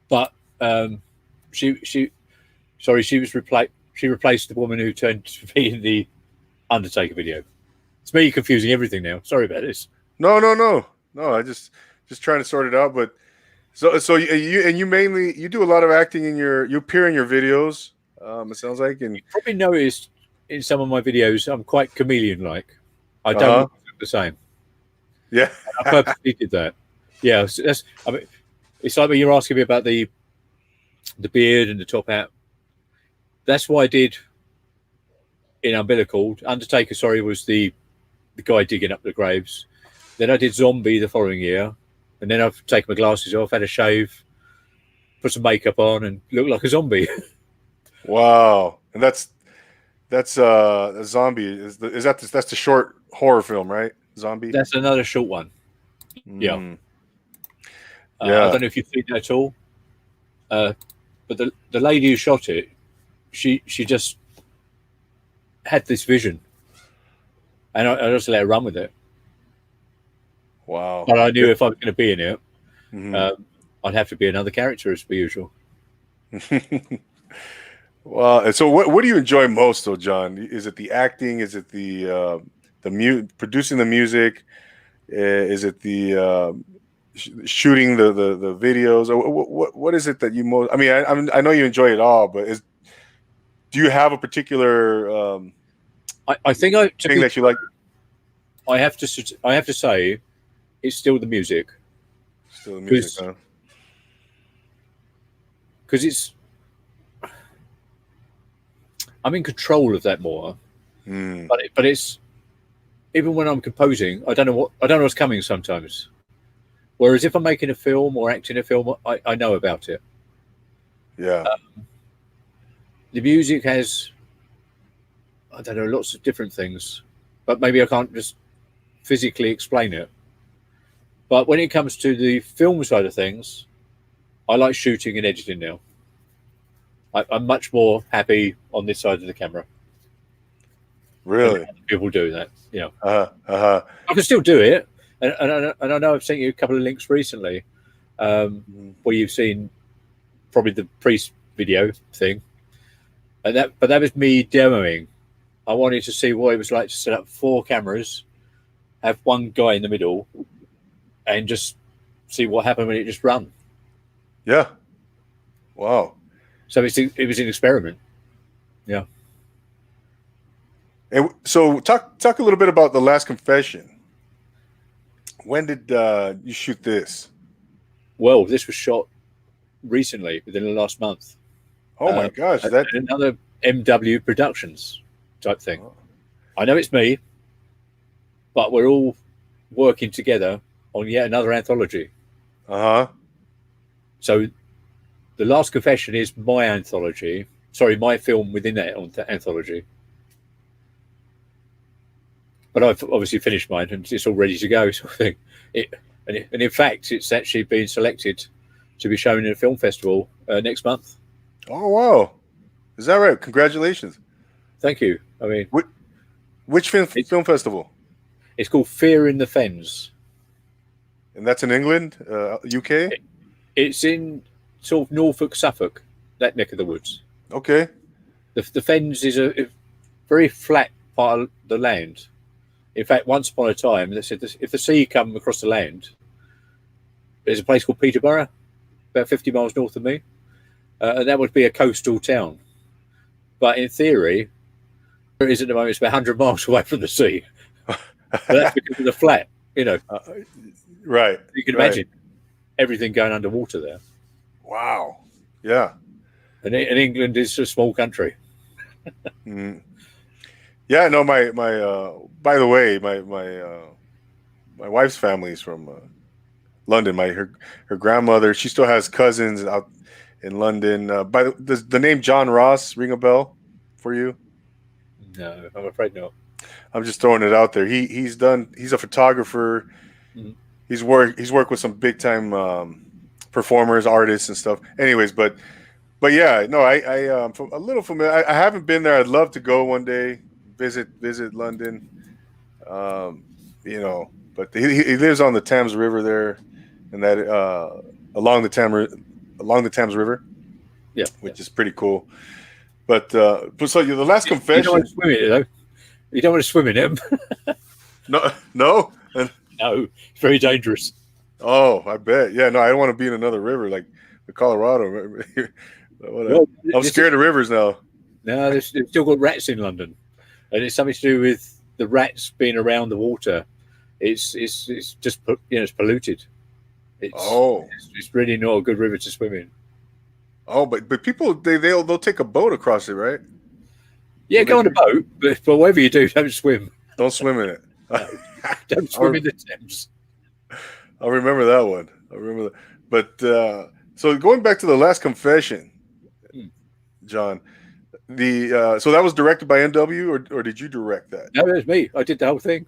but she sorry, she was replaced. She replaced the woman who turned to be in the Undertaker video. It's me confusing everything now. Sorry about this. No. I just trying to sort it out. But so you mainly you do a lot of acting in you appear in your videos. It sounds like, and You probably noticed in some of my videos I'm quite chameleon-like. I don't uh-huh. look the same. Yeah. I purposely did that. Yeah, so that's. I mean, it's like when you're asking me about the beard and the top hat. That's what I did in Umbilical. Undertaker, sorry, was the guy digging up the graves. Then I did Zombie the following year, and then I've taken my glasses off, had a shave, put some makeup on, and looked like a zombie. Wow. And that's a Zombie. That's the short horror film, right? Zombie. That's another short one. Yeah. Mm. I Yeah. don't know if you've seen that at all, but the lady who shot it, she just had this vision, and I just let her run with it. Wow. But I knew if I was going to be in it, Mm-hmm. I'd have to be another character as per usual. Well, and so what do you enjoy most, though, John? Is it the acting? Is it the producing the music? Is it the shooting the videos? Or what is it that you most? I mean, I know you enjoy it all, but do you have a particular I think thing that you like? I have to say it's still the music Still the music, huh? because it's I'm in control of that more. Mm. But it's even when I'm composing, I don't know what's coming sometimes. Whereas if I'm making a film or acting a film, I know about it. Yeah. The music has, I don't know, lots of different things, but maybe I can't just physically explain it. But when it comes to the film side of things, I like shooting and editing now. I'm much more happy on this side of the camera. Really? People do that, you know. Uh-huh. I can still do it, and I know I've sent you a couple of links recently where you've seen probably the priest video thing, but that was me demoing. I wanted to see what it was like to set up 4 cameras, have one guy in the middle, and just see what happened when it just ran. Yeah. Wow. So it was an experiment. Yeah. And so talk a little bit about The Last Confession. When did you shoot this? Well, this was shot recently, within the last month. Oh my gosh, that another MW Productions type thing. I know it's me, but we're all working together on yet another anthology. Uh-huh. So The Last Confession is my anthology. Sorry, my film within that anthology. But I've obviously finished mine and it's all ready to go, sort of thing. And in fact, it's actually been selected to be shown in a film festival next month. Oh wow, is that right? Congratulations! Thank you. I mean, which film festival? It's called Fear in the Fens, and that's in England, UK. It's in sort of Norfolk, Suffolk, that neck of the woods. Okay. The Fens is a very flat part of the land. In fact, once upon a time, they said if the sea come across the land, there's a place called Peterborough, about 50 miles north of me, and that would be a coastal town. But in theory, where it is at the moment, it's about 100 miles away from the sea. But that's because of the flat, you know. Right. You can imagine everything going underwater there. Wow. Yeah. And England is a small country. Mm. Yeah, no, my by the way, my wife's family is from London. Her grandmother, she still has cousins out in London. By does the name John Ross ring a bell for you? No, I'm afraid not. I'm just throwing it out there. He's a photographer. Mm. He's worked with some big time performers, artists, and stuff. Anyways, but yeah, no, I'm a little familiar. I haven't been there. I'd love to go one day, visit London. Um, but he lives on the Thames River there, and that along the Thames River, Yeah, yeah. which is pretty cool. But so the last You don't want to confession. swim in it, though. You don't want to swim in it. No, no. No, it's very dangerous. Oh, I bet. Yeah, no, I don't want to be in another river like the Colorado. Well, I'm scared of rivers now. no, they've still got rats in London, and it's something to do with the rats being around the water. It's just it's polluted. Oh, It's really not a good river to swim in. oh, but people they'll take a boat across it, right? Yeah, Will they go on a do? boat, but whatever you do, don't swim. Don't swim in it. No, don't swim in the Thames. I'll remember that one. I remember that. But so going back to the last confession, Hmm. John, the so that was directed by NW, or did you direct that? No, that's me. I did the whole thing.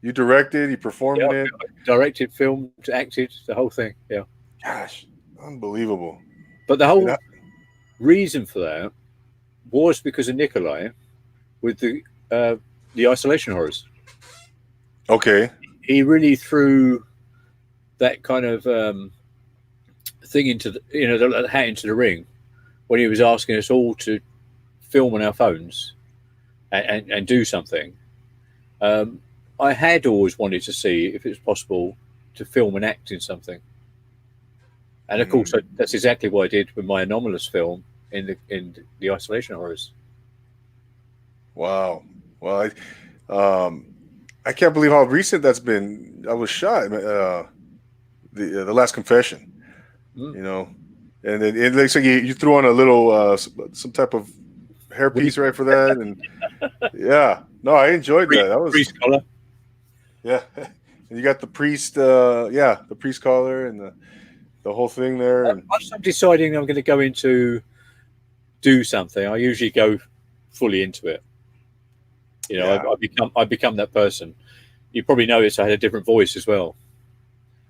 You directed, you performed Yeah, in it. I directed, filmed, acted, the whole thing. Yeah, Gosh, unbelievable. but the And whole reason for that was because of Nikolai with the isolation horrors. okay. He really threw that kind of thing into the hat into the ring when he was asking us all to film on our phones and do something. I had always wanted to see if it was possible to film and act in something, and of course that's exactly what I did with my anomalous film in the isolation horrors. Wow. Well, I can't believe how recent that's been. I was shocked. The last confession, Mm. you know, and it looks like you threw on a little some type of hairpiece right for that, and yeah, no, I enjoyed that. That was Priest collar. yeah, and you got the priest, the priest collar and the whole thing there, and Once I'm deciding I'm going to go into do something, I usually go fully into it. yeah, I become that person. You probably noticed I had a different voice as well,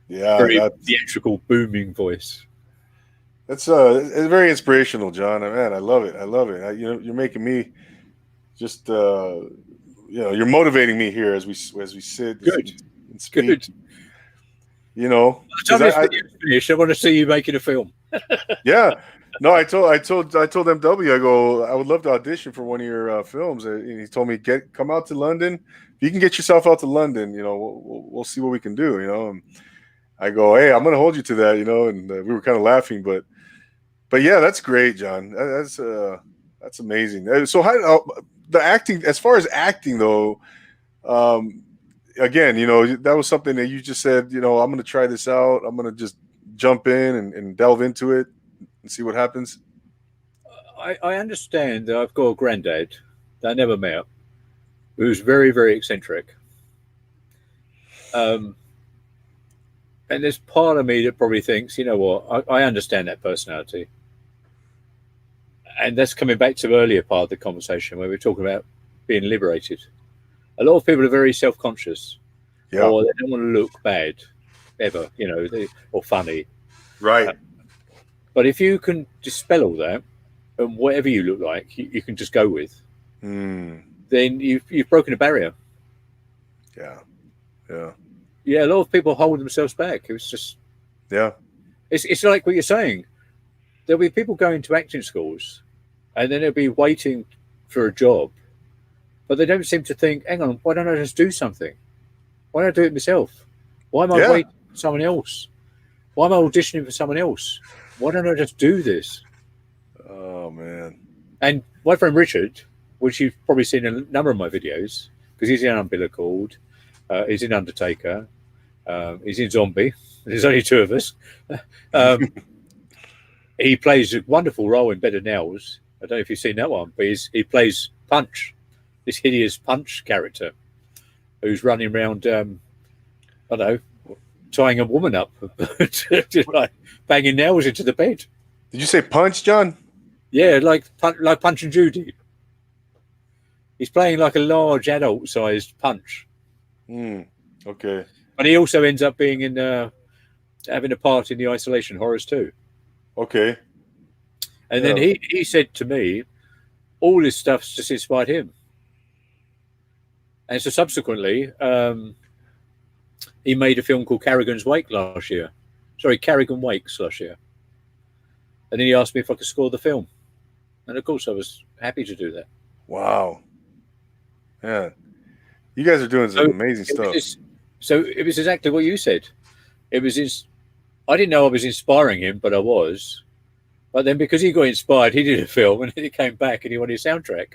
yeah, very theatrical, booming voice. that's it's very inspirational, John. Man, I love it. I love it. You're making me just you're motivating me here as we sit Good, and speak. good. You know, Tell because me if it's finished. I want to see you making a film. yeah, no, I told MW, I go, I would love to audition for one of your films, and he told me come out to London. If you can get yourself out to London, we'll see what we can do. And I go, hey, I'm gonna hold you to that. And we were kind of laughing, but yeah, that's great, John. That's amazing. So how the acting, as far as acting though, um, again, that was something that you just said, I'm going to try this out. I'm going to just jump in and delve into it and see what happens. I understand that I've got a granddad that I never met who's very, very eccentric. Um, and there's part of me that probably thinks, you know what, I understand that personality. And that's coming back to the earlier part of the conversation where we're talking about being liberated. A lot of people are very self-conscious, Yeah. or they don't want to look bad ever, or funny. Right. But if you can dispel all that, and whatever you look like, you can just go with, then you've broken a barrier. Yeah. Yeah. Yeah, a lot of people hold themselves back. It's just it's like what you're saying. There'll be people going to acting schools, and then they'll be waiting for a job, but they don't seem to think, hang on, why don't I just do something? Why don't I do it myself? Why am I waiting for someone else? Why am I auditioning for someone else? Why don't I just do this? Oh, man. And my friend Richard, which you've probably seen in a number of my videos, because he's in Umbilical, he's in Undertaker, he's in Zombie. There's only two of us. He plays a wonderful role in Better Nails. I don't know if you've seen that one, but he plays Punch this hideous Punch character who's running around, I don't know, tying a woman up, like banging nails into the bed. Did you say Punch, John? Yeah, like Punch and Judy. He's playing like a large adult-sized Punch. Okay. But he also ends up being in having a part in the Isolation Horrors too. Okay. And then he said to me, all this stuff's just inspired him. And so subsequently, he made a film called Carrigan's Wake last year. Sorry, Carrigan Wakes last year. And then he asked me if I could score the film. And of course I was happy to do that. Wow. Yeah. You guys are doing some amazing stuff. So it was exactly what you said. It was I didn't know I was inspiring him, but I was. But then because he got inspired, he did a film and then he came back and he wanted a soundtrack.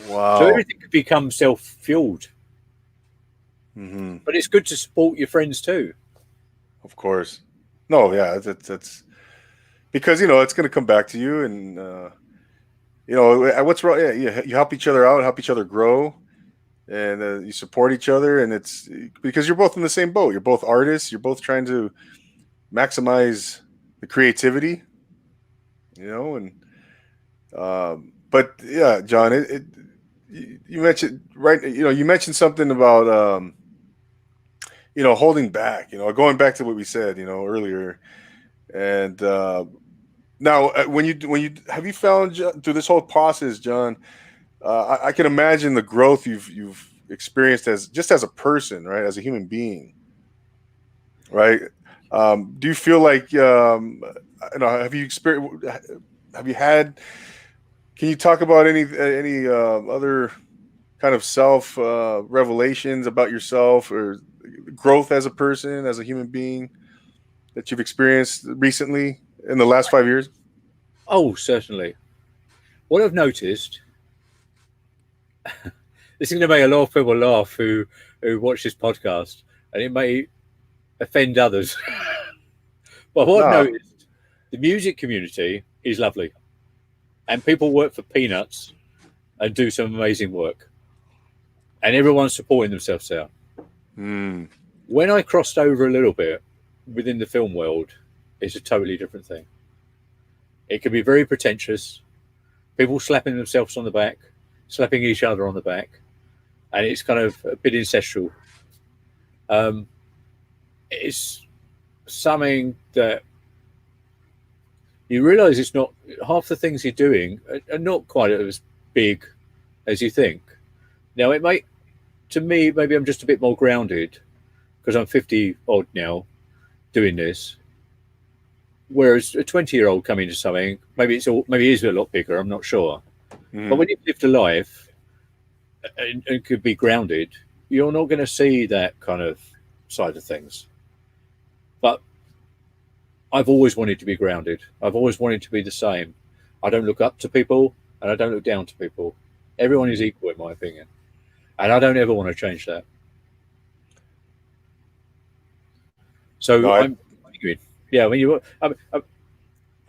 Wow. So everything could become self-fueled. Mm-hmm. But it's good to support your friends too. Of course. No, yeah, that's because it's going to come back to you, and what's wrong? Yeah, you help each other out, help each other grow, and you support each other, and it's because you're both in the same boat. You're both artists. You're both trying to maximize the creativity, and but yeah, John, you mentioned you mentioned something about holding back, going back to what we said, earlier. And now when you have you found through this whole process, John, I can imagine the growth you've experienced as a person, right? As a human being, right? Do you feel like, have you experienced, have you had, can you talk about any other kind of self revelations about yourself or growth as a person, as a human being that you've experienced recently in the last 5 years? Oh, certainly. What I've noticed, this is going to make a lot of people laugh who watch this podcast, and it may offend others. But what I've noticed, the music community is lovely, and people work for peanuts and do some amazing work, and everyone's supporting themselves out. When I crossed over a little bit within the film world, it's a totally different thing. It can be very pretentious, people slapping themselves on the back, slapping each other on the back, and it's kind of a bit incestual. It's something that you realize it's not, half the things you're doing are not quite as big as you think. Now, it might, to me, maybe I'm just a bit more grounded because I'm 50 odd now doing this. Whereas a 20-year-old coming to something, maybe it is a lot bigger, I'm not sure. But when you've lived a life and could be grounded, you're not going to see that kind of side of things. But I've always wanted to be grounded. I've always wanted to be the same. I don't look up to people and I don't look down to people. Everyone is equal, in my opinion. And I don't ever want to change that. So No, I'm arguing. Yeah, when you, I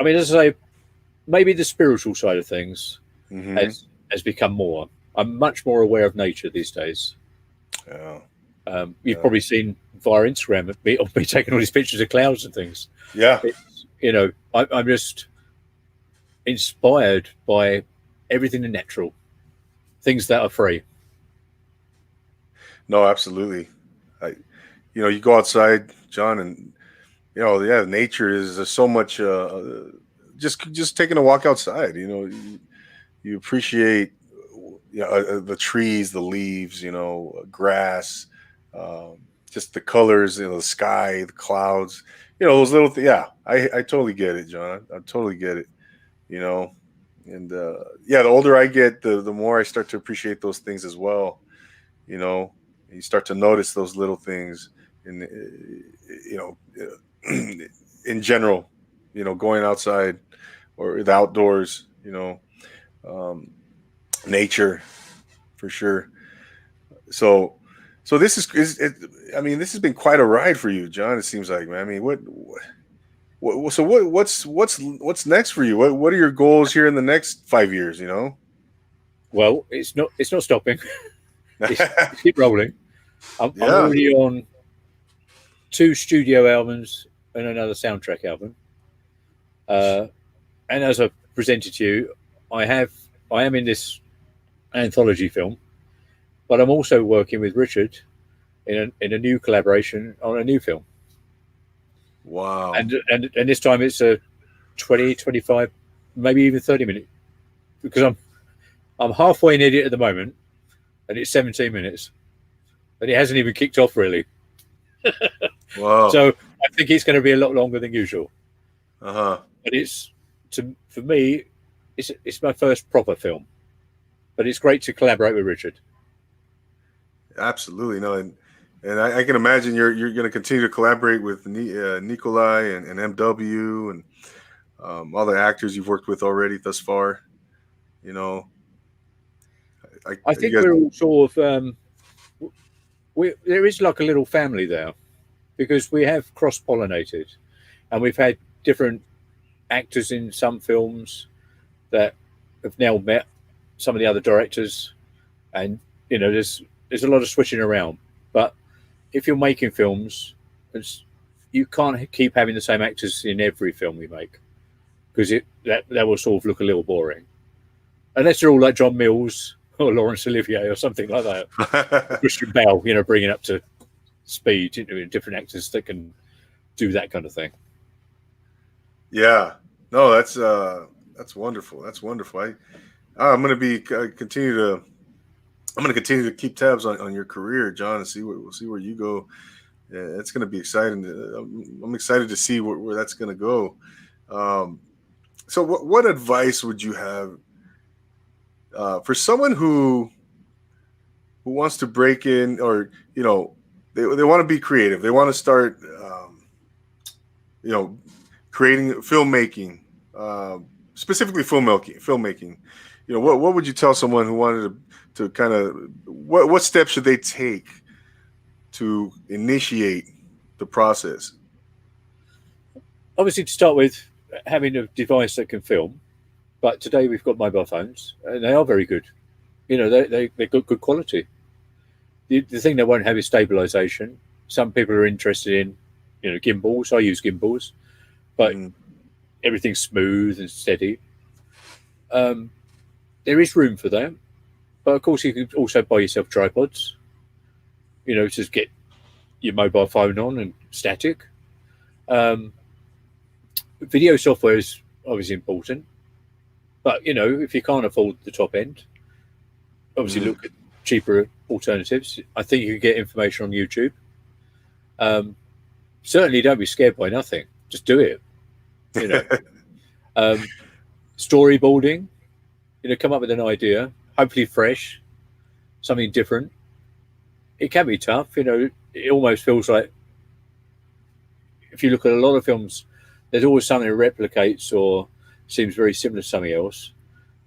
mean, as I say, maybe the spiritual side of things has become more. I'm much more aware of nature these days. Yeah. You've probably seen via Instagram of me taking all these pictures of clouds and things. Yeah. I'm just inspired by everything in natural, things that are free. No, absolutely. You go outside, John, and nature is so much. Just taking a walk outside. You appreciate the trees, the leaves, grass, just the colors, the sky, the clouds. Those little things. Yeah, I totally get it, John. I totally get it. And the older I get, the more I start to appreciate those things as well. You start to notice those little things in in general, going outside or the outdoors, nature for sure. So this this has been quite a ride for you, John. It seems like, man. I mean, what's next for you? What are your goals here in the next 5 years? Well, it's not stopping. It's keep rolling. I'm Yeah. already on 2 studio albums and another soundtrack album. And as I presented to you, I am in this anthology film, but I'm also working with Richard in a new collaboration on a new film. Wow. And this time it's a 20, 25, maybe even 30 minute, because I'm halfway in edit at the moment, and it's 17 minutes, and it hasn't even kicked off really. Wow. So I think it's going to be a lot longer than usual. Uh-huh. But for me, it's my first proper film. But it's great to collaborate with Richard. Absolutely. No, and I can imagine you're going to continue to collaborate with Nikolai and MW and all the actors you've worked with already thus far. You know, I you think guys. we're all sort of there is like a little family there, because we have cross pollinated, and we've had different actors in some films that have now met some of the other directors, and there's a lot of switching around. But if you're making films, you can't keep having the same actors in every film we make, because that will sort of look a little boring, unless they're all like John Mills or Laurence Olivier or something like that, or Christian Bale, bringing up to speed, different actors that can do that kind of thing. Yeah. No, that's wonderful. That's wonderful. I'm going to be continue to I'm going to continue to keep tabs on your career, John, and we'll see where you go. Yeah, it's going to be exciting. I'm excited to see where that's going to go. So, what advice would you have for someone who wants to break in, or they want to be creative, they want to start, creating filmmaking, specifically filmmaking. What would you tell someone who wanted to kind of what steps should they take to initiate the process? Obviously, to start with, having a device that can film. But today we've got mobile phones, and they are very good. They're good quality. The thing they won't have is stabilization. Some people are interested in, gimbals. I use gimbals, but everything's smooth and steady. There is room for that, but of course you could also buy yourself tripods. Just get your mobile phone on and static. Video software is obviously important, but if you can't afford the top end, obviously look at cheaper alternatives. I think you can get information on YouTube. Certainly don't be scared by nothing. Just do it. Storyboarding, come up with an idea, hopefully fresh, something different. It can be tough. It almost feels like, if you look at a lot of films, there's always something that replicates or seems very similar to something else.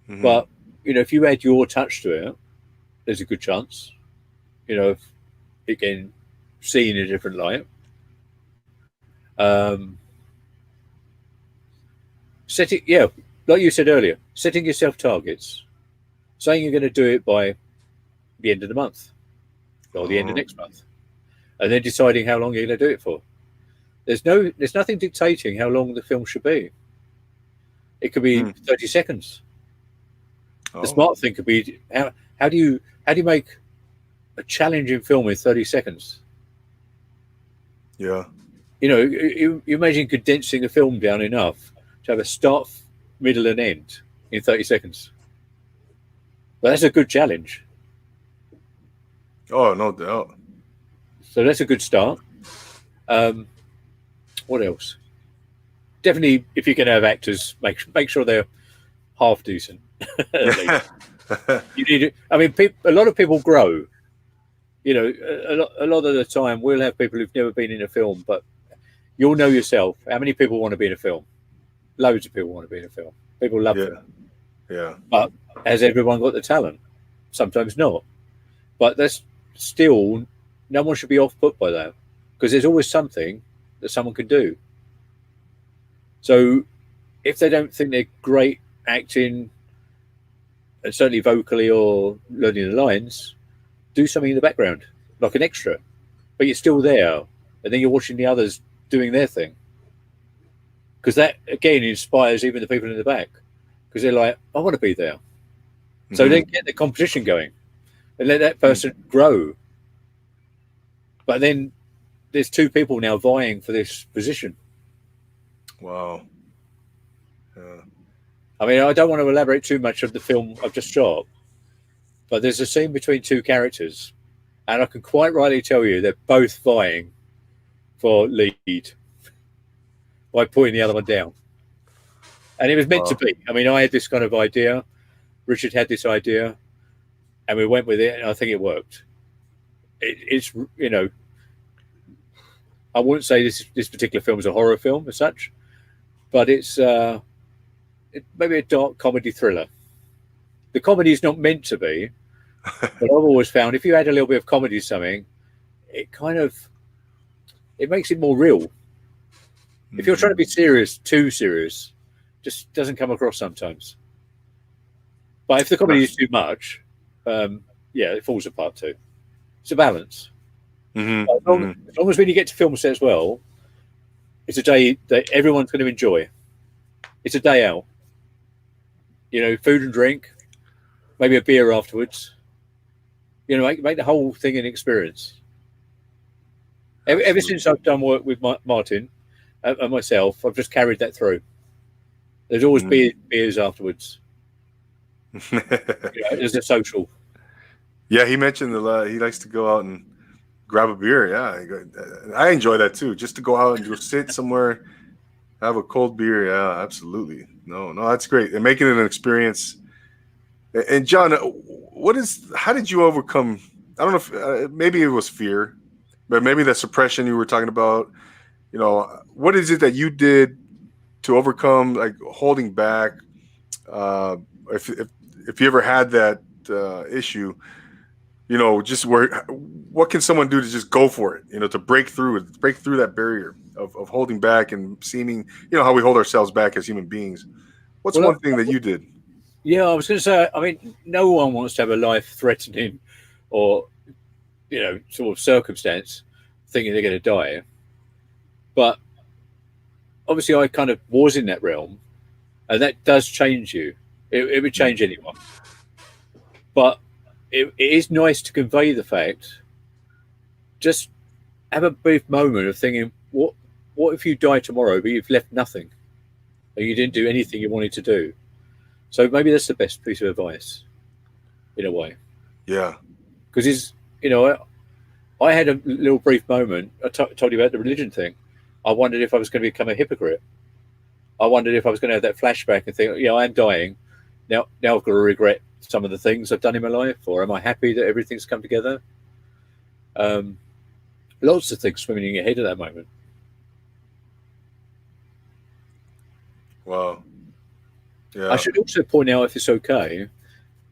But if you add your touch to it, there's a good chance, of it getting seen in a different light. Like you said earlier, setting yourself targets, saying you're going to do it by the end of the month or the end of next month, and then deciding how long you're going to do it for. There's nothing dictating how long the film should be. It could be 30 seconds. The smart thing could be how do you make a challenging film in 30 seconds? Yeah. You imagine condensing a film down enough to have a start, middle, and end in 30 seconds. But that's a good challenge. Oh, no doubt. So that's a good start. What else? Definitely, if you can have actors, make sure they're half decent. You need it. I mean, a lot of people grow. A lot of the time we'll have people who've never been in a film, but you'll know yourself. How many people want to be in a film? Loads of people want to be in a film. People love them. Yeah. But has everyone got the talent? Sometimes not. But that's still, no one should be off put by that, because there's always something that someone can do. So if they don't think they're great acting, and certainly vocally or learning the lines, do something in the background, like an extra, but you're still there, and then you're watching the others doing their thing, because that again inspires even the people in the back, because they're like, I want to be there. So they get the competition going and let that person grow. But then there's two people now vying for this position. Wow. Yeah. I mean, I don't want to elaborate too much of the film I've just shot, but there's a scene between two characters, and I can quite rightly tell you they're both vying for lead by putting the other one down. And it was meant to Wow. be. I mean, I had this kind of idea. Richard had this idea, and we went with it, and I think it worked. It's I wouldn't say this particular film is a horror film as such, but it's maybe a dark comedy thriller. The comedy is not meant to be, but I've always found if you add a little bit of comedy to something, it makes it more real. If you're trying to be serious, too serious, just doesn't come across sometimes. But if the comedy is too much, it falls apart too. It's a balance. As long as when you get to film set as well, it's a day that everyone's going to enjoy. It's a day out. Food and drink, maybe a beer afterwards. Make the whole thing an experience. Ever since I've done work with Martin and myself, I've just carried that through. There's always beers afterwards. There's a social. Yeah, he mentioned he likes to go out and grab a beer. Yeah, I enjoy that too. Just to go out and just sit somewhere, have a cold beer. Yeah, absolutely. No, that's great. And making it an experience. And John, how did you overcome? I don't know if maybe it was fear, but maybe that suppression you were talking about. What is it that you did to overcome like holding back? If you ever had that issue, just what can someone do to just go for it? To break through that barrier of holding back and seeming, how we hold ourselves back as human beings. What's one thing that you did? Yeah, I was going to say, I mean, no one wants to have a life-threatening or, sort of circumstance thinking they're going to die. But obviously I kind of was in that realm, and that does change you. It would change anyone. But it is nice to convey the fact, just have a brief moment of thinking, what if you die tomorrow, but you've left nothing, and you didn't do anything you wanted to do? So maybe that's the best piece of advice, in a way. Yeah. Because I had a little brief moment. I told you about the religion thing. I wondered if I was going to become a hypocrite. I wondered if I was going to have that flashback and think, I am dying. Now I've got to regret some of the things I've done in my life, or am I happy that everything's come together? Lots of things swimming in your head at that moment. Wow. Yeah. I should also point out, if it's okay,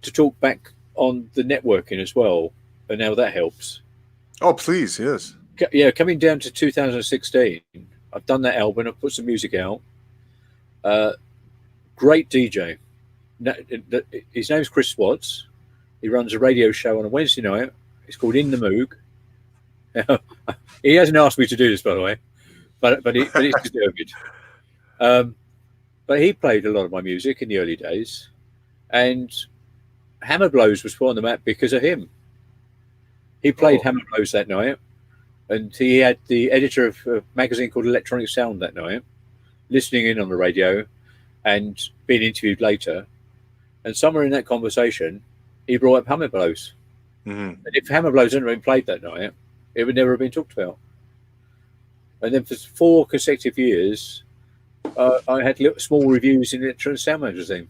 to talk back on the networking as well, and how that helps. Oh, please, yes. Yeah, coming down to 2016, I've done that album. I've put some music out. Great DJ. His name's Chris Watts. He runs a radio show on a Wednesday night. It's called In the Moog. He hasn't asked me to do this, by the way, but it's deserved. But he played a lot of my music in the early days, and Hammer Blows was put on the map because of him. He played Hammer Blows that night, and he had the editor of a magazine called Electronic Sound that night, listening in on the radio and being interviewed later. And somewhere in that conversation, he brought up Hammer Blows. And if Hammer Blows hadn't been played that night, it would never have been talked about. And then for 4 consecutive years, I had small reviews in the Electronic Sound magazine.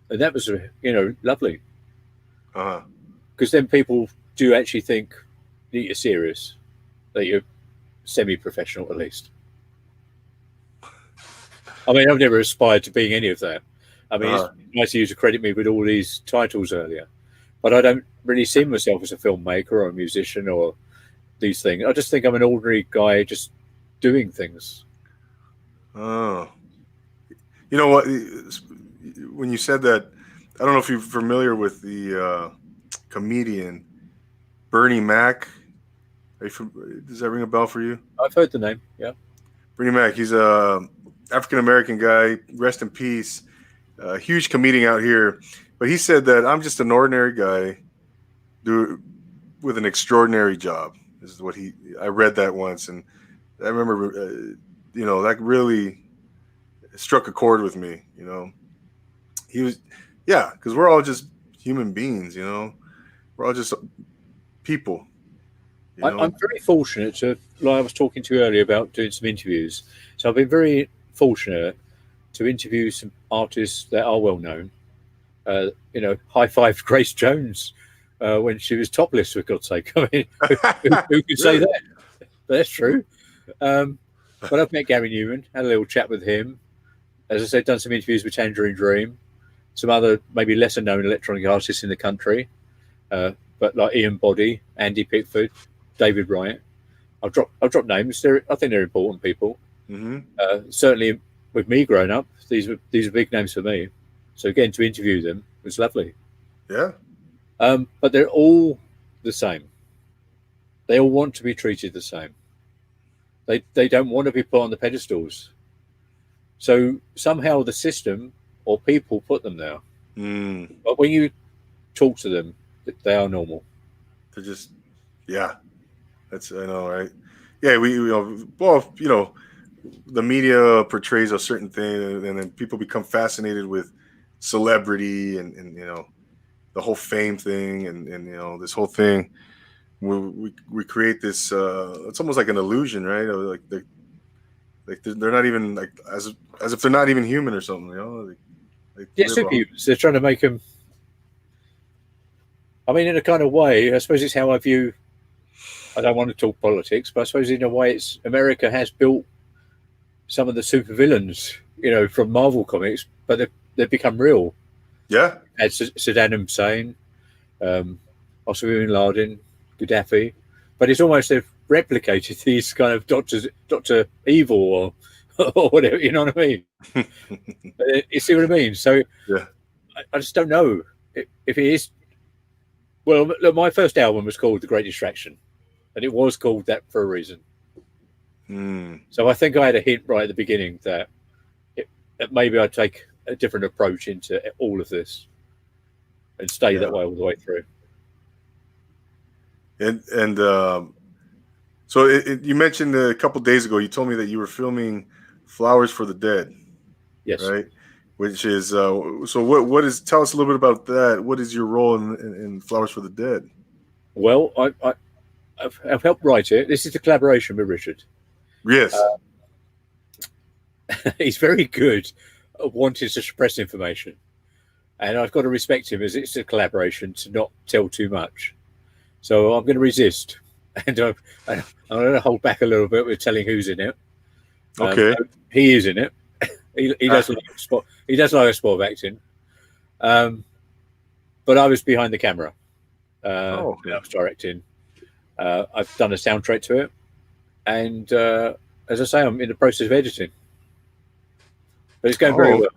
And that was, lovely. Because then people do actually think that you're serious, that you're semi-professional at least. I mean, I've never aspired to being any of that. I mean, it's nice of you to credit me with all these titles earlier, but I don't really see myself as a filmmaker or a musician or these things. I just think I'm an ordinary guy just doing things. Oh, you know what? when you said that, I don't know if you're familiar with the comedian Bernie Mac. Does that ring a bell for you? I've heard the name. Yeah. Bernie Mac. He's a African American guy. Rest in peace. Huge comedian out here. But he said that I'm just an ordinary guy with an extraordinary job. This is what I read that once, and I remember, that really struck a chord with me. He was, yeah, because we're all just human beings. We're all just people. I'm very fortunate to, like I was talking to you earlier about doing some interviews. So I've been very fortunate to interview some artists that are well known. High five Grace Jones when she was topless, for God's sake. I mean, who could say that? But that's true. But I've met Gary Newman, had a little chat with him. As I said, done some interviews with Tangerine Dream, some other maybe lesser known electronic artists in the country, but like Ian Boddy, Andy Pickford, David Wright. I'll drop names. I think they're important people. Mm-hmm. Certainly, with me growing up, these are big names for me. So again, to interview them was lovely. Yeah. But they're all the same. They all want to be treated the same. They don't want to be put on the pedestals. So somehow the system or people put them there. Mm. But when you talk to them, they are normal. They're just, yeah. I know, right? Yeah, the media portrays a certain thing, and then people become fascinated with celebrity and the whole fame thing, and this whole thing. We create this. It's almost like an illusion, right? Like they're not even like as if they're not even human or something. Superhumans. They're trying to make them. I mean, in a kind of way, I suppose it's how I view. I don't want to talk politics, but I suppose in a way, it's America has built some of the supervillains, from Marvel comics, but they've become real. Yeah. As Saddam Hussein, Osama bin Laden, Gaddafi, but it's almost they've replicated these kind of Doctor Evil or or whatever. You know what I mean? You see what I mean? So yeah, I just don't know if it is. Well, look, my first album was called The Great Distraction, and it was called that for a reason. Mm. So I think I had a hint right at the beginning that maybe I'd take a different approach into all of this and stay that way all the way through. And so you mentioned a couple of days ago, you told me that you were filming Flowers for the Dead. Yes. Right. Which is so what is, tell us a little bit about that. What is your role in Flowers for the Dead? Well, I've helped write it. This is a collaboration with Richard. Yes. He's very good at wanting to suppress information. And I've got to respect him as it's a collaboration to not tell too much. So I'm going to resist. And I'm going to hold back a little bit with telling who's in it. Okay. He is in it. He does like a sport of acting. But I was behind the camera. I was directing. I've done a soundtrack to it. And as I say, I'm in the process of editing. But it's going very well.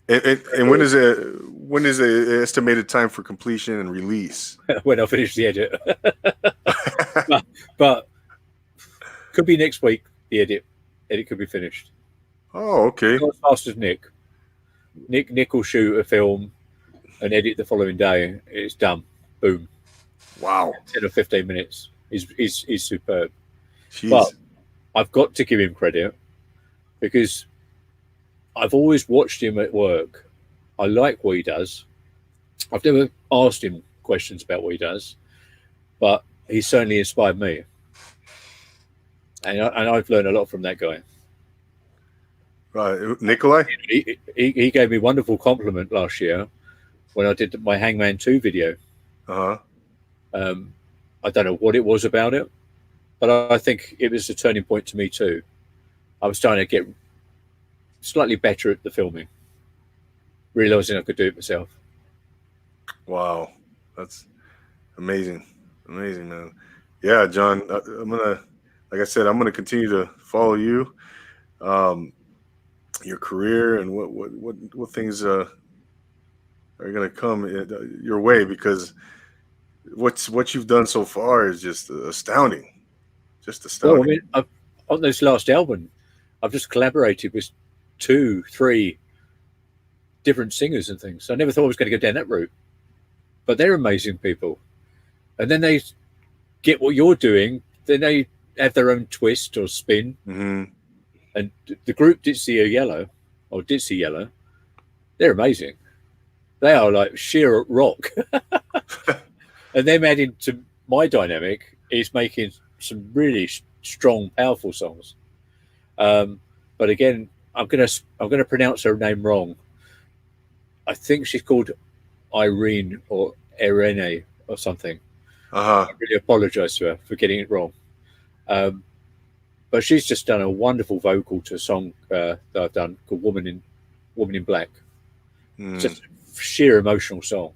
And when is the estimated time for completion and release? When I finish the edit. but could be next week, the edit. Edit could be finished. Oh, okay. Not as fast as Nick. Nick will shoot a film and edit the following day. It's done. Boom. Wow. 10 or 15 minutes. He's superb. Jeez. But I've got to give him credit because I've always watched him at work. I like what he does. I've never asked him questions about what he does, but he's certainly inspired me. And I've learned a lot from that guy. Right, Nikolai? He gave me a wonderful compliment last year when I did my Hangman 2 video. Uh-huh. I don't know what it was about it, but I think it was a turning point to me too. I was trying to get slightly better at the filming, realizing I could do it myself. Wow, that's amazing, man. Yeah, John, I'm gonna continue to follow you. your career and what things are going to come your way, because what you've done so far is just astounding, just Well, I astounding. mean, on this last album, I've just collaborated with 2, 3 different singers and things. I never thought I was going to go down that route, but they're amazing people. And then they get what you're doing, then they have their own twist or spin. Mm-hmm. And the group Ditsy Yellow, or Ditsy Yellow, they're amazing. They are like sheer rock. And them adding to my dynamic is making some really strong, powerful songs. But again, I'm gonna pronounce her name wrong. I think she's called Irene or Irene or something. Uh-huh. I really apologise to her for getting it wrong. But she's just done a wonderful vocal to a song that I've done called "Woman in Black." It's just a sheer emotional song,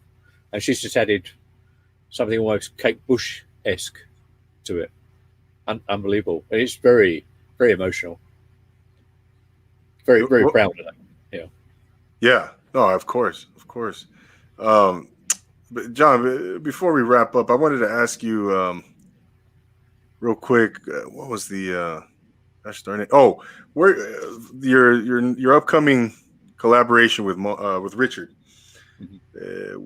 and she's just added something almost Kate Bush-esque to it. Unbelievable, and it's very, very emotional. Very, very proud of that. Yeah. Yeah. No, of course, of course. But John, before we wrap up, I wanted to ask you real quick. What was the gosh darn it? Oh, where your upcoming collaboration with Richard? Mm-hmm.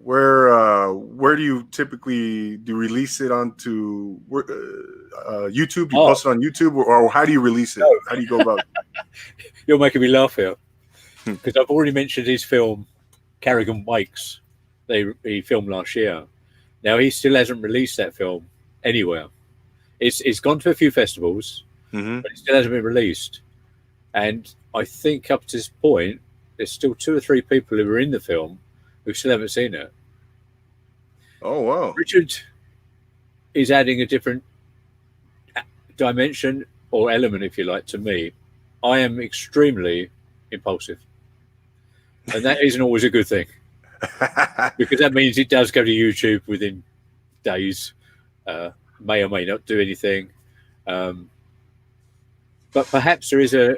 Where do you typically release it onto YouTube? You post it on YouTube, or how do you release it? How do you go about it? You're making me laugh here because I've already mentioned his film Carrigan Wakes. He filmed last year. Now he still hasn't released that film anywhere. It's gone to a few festivals, Mm-hmm. but it still hasn't been released. And I think up to this point, there's still 2 or 3 people who were in the film who still haven't seen it. Oh wow! Richard is adding a different dimension or element, if you like, to me. I am extremely impulsive, and that isn't always a good thing because that means it does go to YouTube within days. May or may not do anything, but perhaps there is an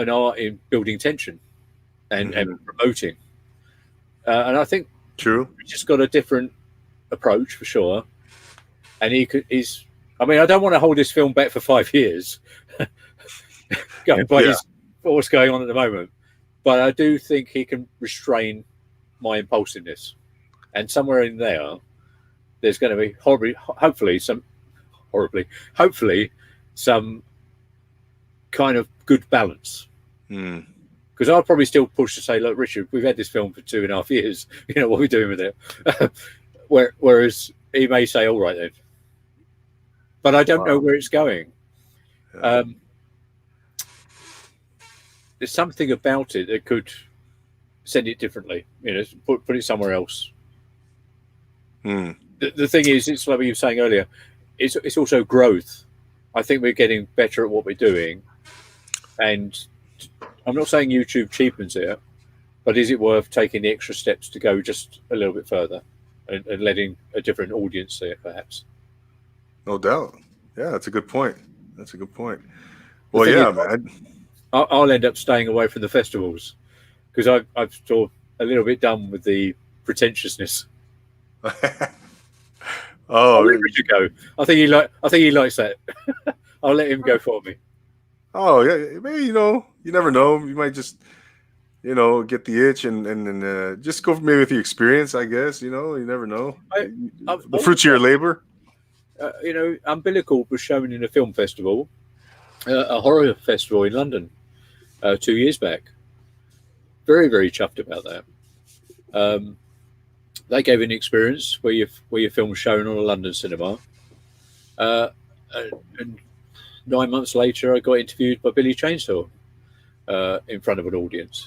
art in building tension and promoting, and I think True. He's just got a different approach for sure, and he's. I mean, I don't want to hold this film back for 5 years, going by what's going on at the moment, but I do think he can restrain my impulsiveness, and somewhere in there's going to be hopefully some kind of good balance. Because I'll probably still push to say, look, Richard, we've had this film for 2.5 years. You know, what are we doing with it? Whereas he may say, all right then. But I don't know where it's going. Yeah. There's something about it that could send it differently. You know, put it somewhere else. The thing is, it's like you were saying earlier, it's also growth. I think we're getting better at what we're doing. And I'm not saying YouTube cheapens it, but is it worth taking the extra steps to go just a little bit further and letting a different audience see it, perhaps? No doubt. Yeah, that's a good point. That's a good point. Well, yeah, man. I'll end up staying away from the festivals because I've sort of a little bit done with the pretentiousness. I'll let Richard go. I think he likes that. I'll let him go for me. Oh yeah, maybe you never know. You might just get the itch and just go maybe with the experience. I guess you never know. The fruits of your labor. Umbilical was shown in a film festival, a horror festival in London, 2 years back. Very, very chuffed about that. They gave an experience where your film was shown on a London cinema, and 9 months later, I got interviewed by Billy Chainsaw in front of an audience.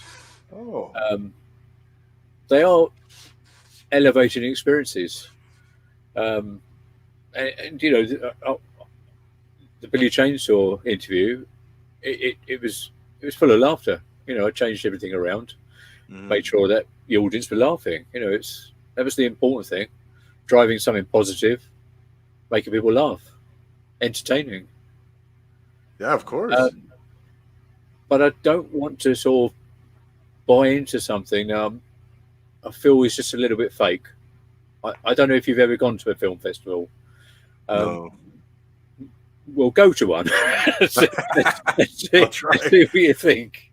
Oh, they are elevating experiences, and the Billy Chainsaw interview, it was full of laughter. I changed everything around, made sure that the audience were laughing. That was the important thing, driving something positive, making people laugh, entertaining. Yeah, of course. but I don't want to sort of buy into something I feel is just a little bit fake. I don't know if you've ever gone to a film festival. No. We'll go to one. let's, I'll try. let's see what you think.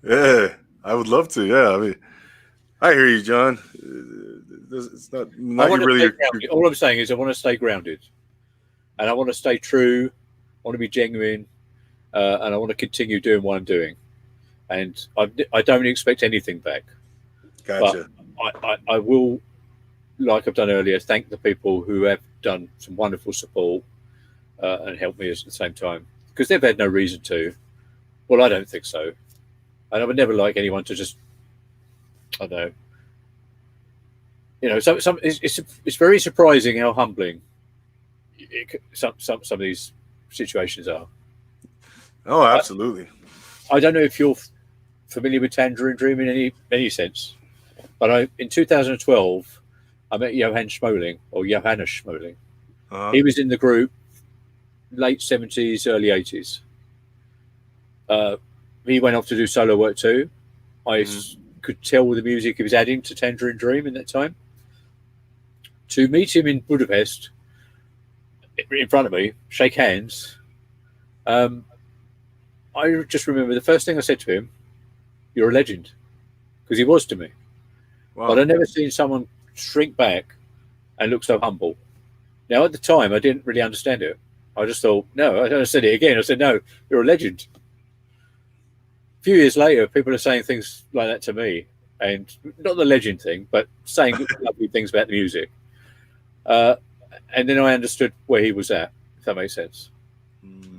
Yeah, I would love to. Yeah, I mean, I hear you, John. It's not I want you to really. stay grounded. All I'm saying is I want to stay grounded, and I want to stay true. I want to be genuine, and I want to continue doing what I'm doing. And I don't expect anything back. Gotcha. But I will, like I've done earlier, thank the people who have done some wonderful support and helped me at the same time, because they've had no reason to. Well, I don't think so. And I would never like anyone to just, I don't know. You know, it's very surprising how humbling some of these situations are. Oh, absolutely. I don't know if you're familiar with Tangerine Dream in any sense, but in 2012 I met Johannes Schmoling. He was in the group late 70s, early 80s. He went off to do solo work too. I could tell the music he was adding to Tangerine Dream in that time. To meet him in Budapest, in front of me, shake hands, I just remember the first thing I said to him, "You're a legend," because he was to me. Wow. But I'd never seen someone shrink back and look so humble. Now, at the time, I didn't really understand it. I just thought, no, I said it again. I said, "No, you're a legend." A few years later, people are saying things like that to me, and not the legend thing, but saying lovely things about the music. And then I understood where he was at, if that makes sense.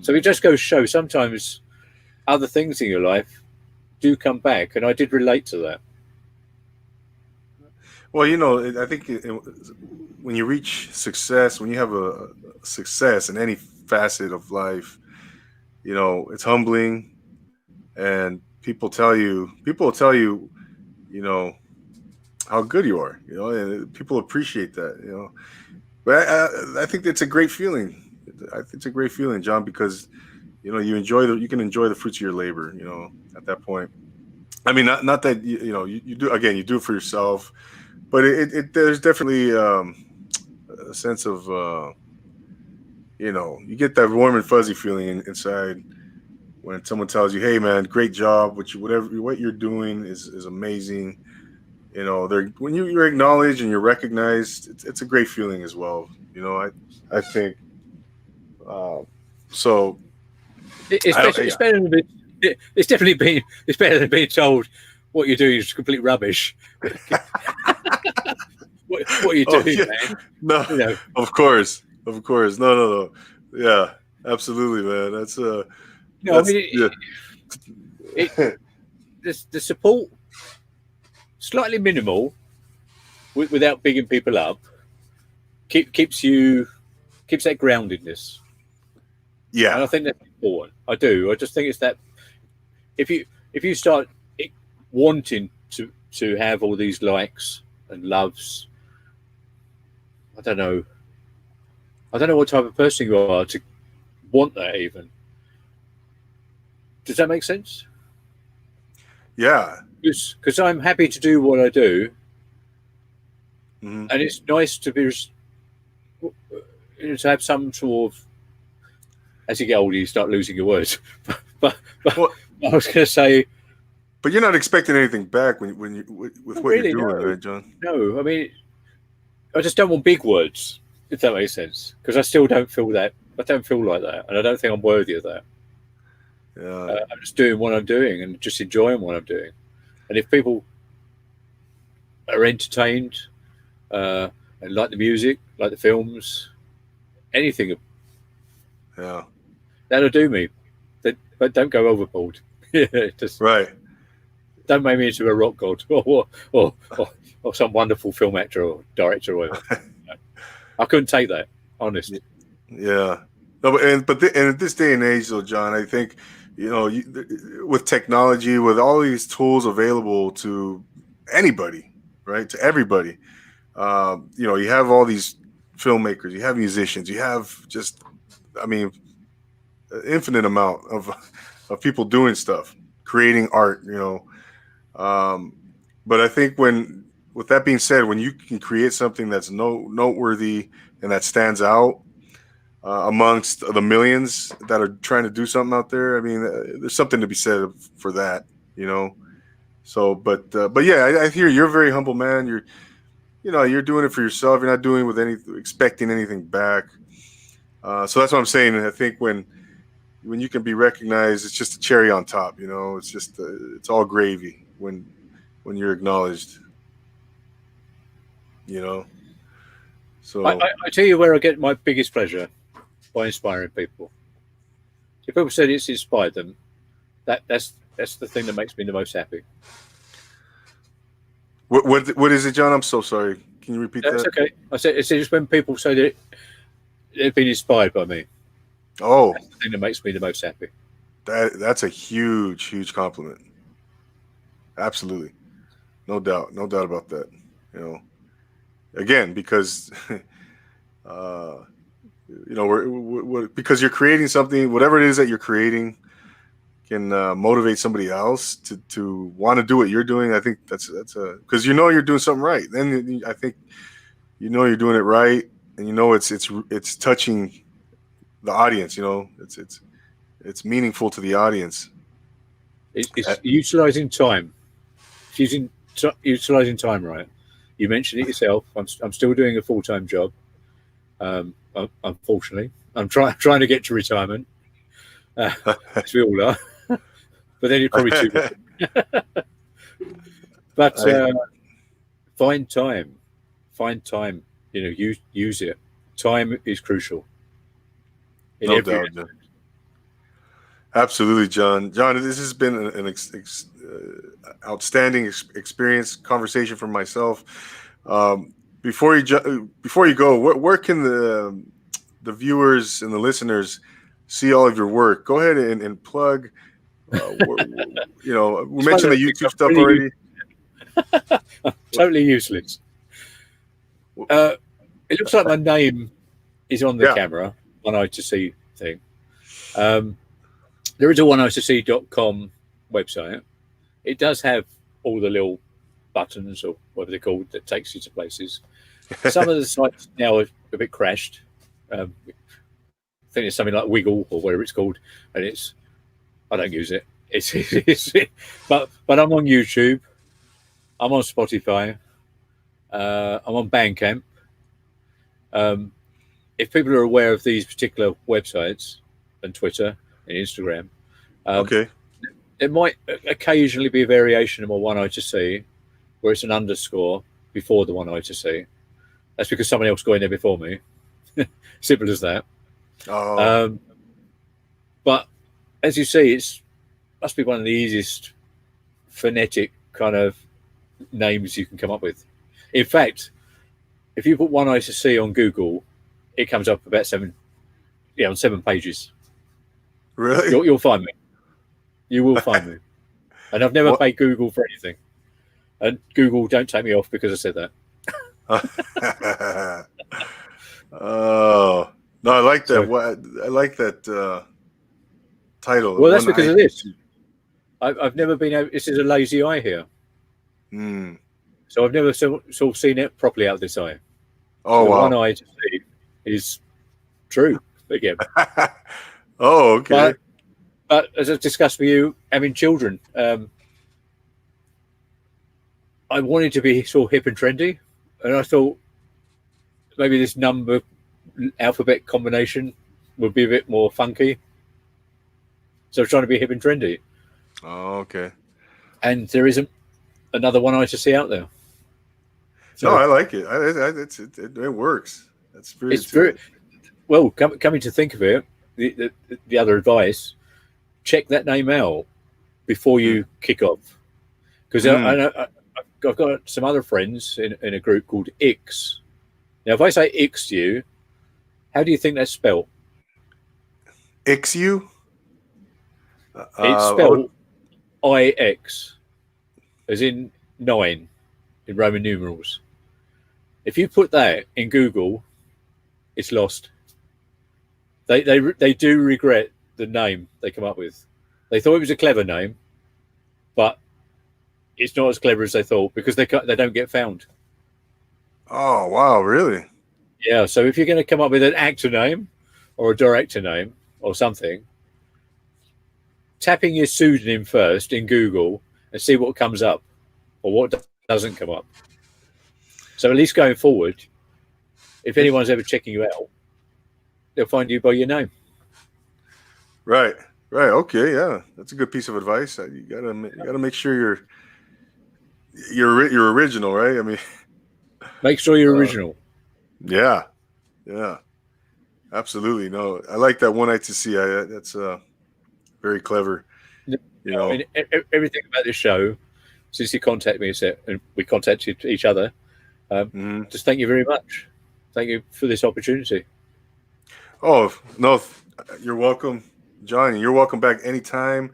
So it just goes to show sometimes other things in your life do come back, and I did relate to that. Well, you know, I think when you reach success, when you have a success in any facet of life, you know, it's humbling, and people will tell you, you know, how good you are, you know, and people appreciate that, you know. But I think it's a great feeling. I think it's a great feeling, John, because you know you can enjoy the fruits of your labor. You know, at that point. I mean, not that you know you do again. You do it for yourself, but there's definitely a sense of you know, you get that warm and fuzzy feeling inside when someone tells you, "Hey, man, great job. What you're doing is amazing." You know, when you're acknowledged and you're recognized, it's a great feeling as well. You know, I think so. It's better than it's better than being told what you're doing is complete rubbish. what are you doing, man? No, you know. Of course. No. Yeah, absolutely, man. That's no. I mean, the support slightly minimal, without bigging people up, keeps that groundedness. Yeah, and I think that's important. I do. I just think it's that if you start wanting to have all these likes and loves, I don't know what type of person you are to want that even. Does that make sense? Yeah. Because I'm happy to do what I do, and it's nice to be, to have some sort of. As you get older, you start losing your words. but well, I was going to say. But you're not expecting anything back with what really, you're doing, right, John? No, I mean, I just don't want big words, if that makes sense, because I still don't feel that. I don't feel like that, and I don't think I'm worthy of that. Yeah. I'm just doing what I'm doing and just enjoying what I'm doing. And if people are entertained and like the music, like the films, anything, that'll do me. But don't go overboard. Just right. Don't make me into a rock god or some wonderful film actor or director or whatever. I couldn't take that, honestly. Yeah. No, and at this day and age, though, John, I think, you know, with technology, with all these tools available to anybody, right, to everybody, you know, you have all these filmmakers, you have musicians, you have just, I mean, infinite amount of people doing stuff, creating art. But I think with that being said, when you can create something that's noteworthy and that stands out amongst the millions that are trying to do something out there, I mean, there's something to be said for that, So, but yeah, I hear you're a very humble man. You're doing it for yourself. You're not doing it with expecting anything back. So that's what I'm saying. And I think when you can be recognized, it's just a cherry on top. It's just it's all gravy when you're acknowledged. So I tell you where I get my biggest pleasure, by inspiring people. If people said it's inspired them, that's the thing that makes me the most happy. what is it, John? I'm so sorry. Can you repeat That's that? okay. It's just when people say that they've been inspired by me. Oh, That's the thing that makes me the most happy. that's a huge compliment. Absolutely, no doubt about that. Again, because because you're creating something, whatever it is that you're creating can motivate somebody else to want to do what you're doing. I think that's because you're doing something right. Then I think you're doing it right, and it's touching the audience. It's meaningful to the audience. It's utilizing time. It's utilizing time right. You mentioned it yourself. I'm still doing a full-time job. Unfortunately, I'm trying to get to retirement, as we all are. But then you're probably too late. But find time. Use it. Time is crucial. No doubt, John. Absolutely, John. John, this has been an outstanding experience, conversation for myself. Before you go, where can the viewers and the listeners see all of your work? Go ahead and plug. We mentioned the YouTube stuff already. Totally useless. It looks like my name is on the camera, One Eye to See thing. There is a oneeyetoSee.com website. It does have all the little buttons or whatever they're called that takes you to places. Some of the sites now are a bit crashed. I think it's something like Wiggle or whatever it's called, and I don't use it. But I'm on YouTube. I'm on Spotify. I'm on Bandcamp. If people are aware of these particular websites and Twitter and Instagram, okay, there might occasionally be a variation of my One Eye to See, where it's an underscore before the One Eye to See. That's because someone else got in there before me. Simple as that. Oh. But as you see, it must be one of the easiest phonetic kind of names you can come up with. In fact, if you put One Eye to See on Google, it comes up about on 7 pages. Really? You'll find me. You will find me. And I've never paid Google for anything. And Google don't take me off because I said that. Oh no, I like that. I like that title. Well, that's because of this. I've never been able. This is a lazy eye here. So I've never sort of seen it properly out of this eye. Oh, so wow. One Eye to See is true again. Oh, okay. But as I discussed with you, having children, I wanted to be sort of hip and trendy, and I thought maybe this number alphabet combination would be a bit more funky. So I was trying to be hip and trendy. Oh, okay. And there isn't another One Eye to See out there. So, no, I like it. It works. That's very. Well, coming to think of it, the other advice: check that name out before you kick off, because I've got some other friends in a group called Ix. Now, if I say Ix to you, how do you think that's spelled? Ix-U? It's spelled IX, as in 9 in Roman numerals. If you put that in Google, it's lost. They do regret the name they come up with. They thought it was a clever name, but it's not as clever as they thought because they don't get found. Oh wow, really? Yeah, so if you're going to come up with an actor name or a director name or something, tapping your pseudonym first in Google and see what comes up or what doesn't come up. So at least going forward, if anyone's ever checking you out, they'll find you by your name. Right. Right. Okay. Yeah, that's a good piece of advice. You gotta make sure you're original, right? I mean, Make sure you're original. yeah, yeah, absolutely. No, I like that one night to see. That's very clever. You know. And everything about this show, since you contacted me and we contacted each other, just thank you very much. Thank you for this opportunity. Oh no, you're welcome, John. You're welcome back anytime.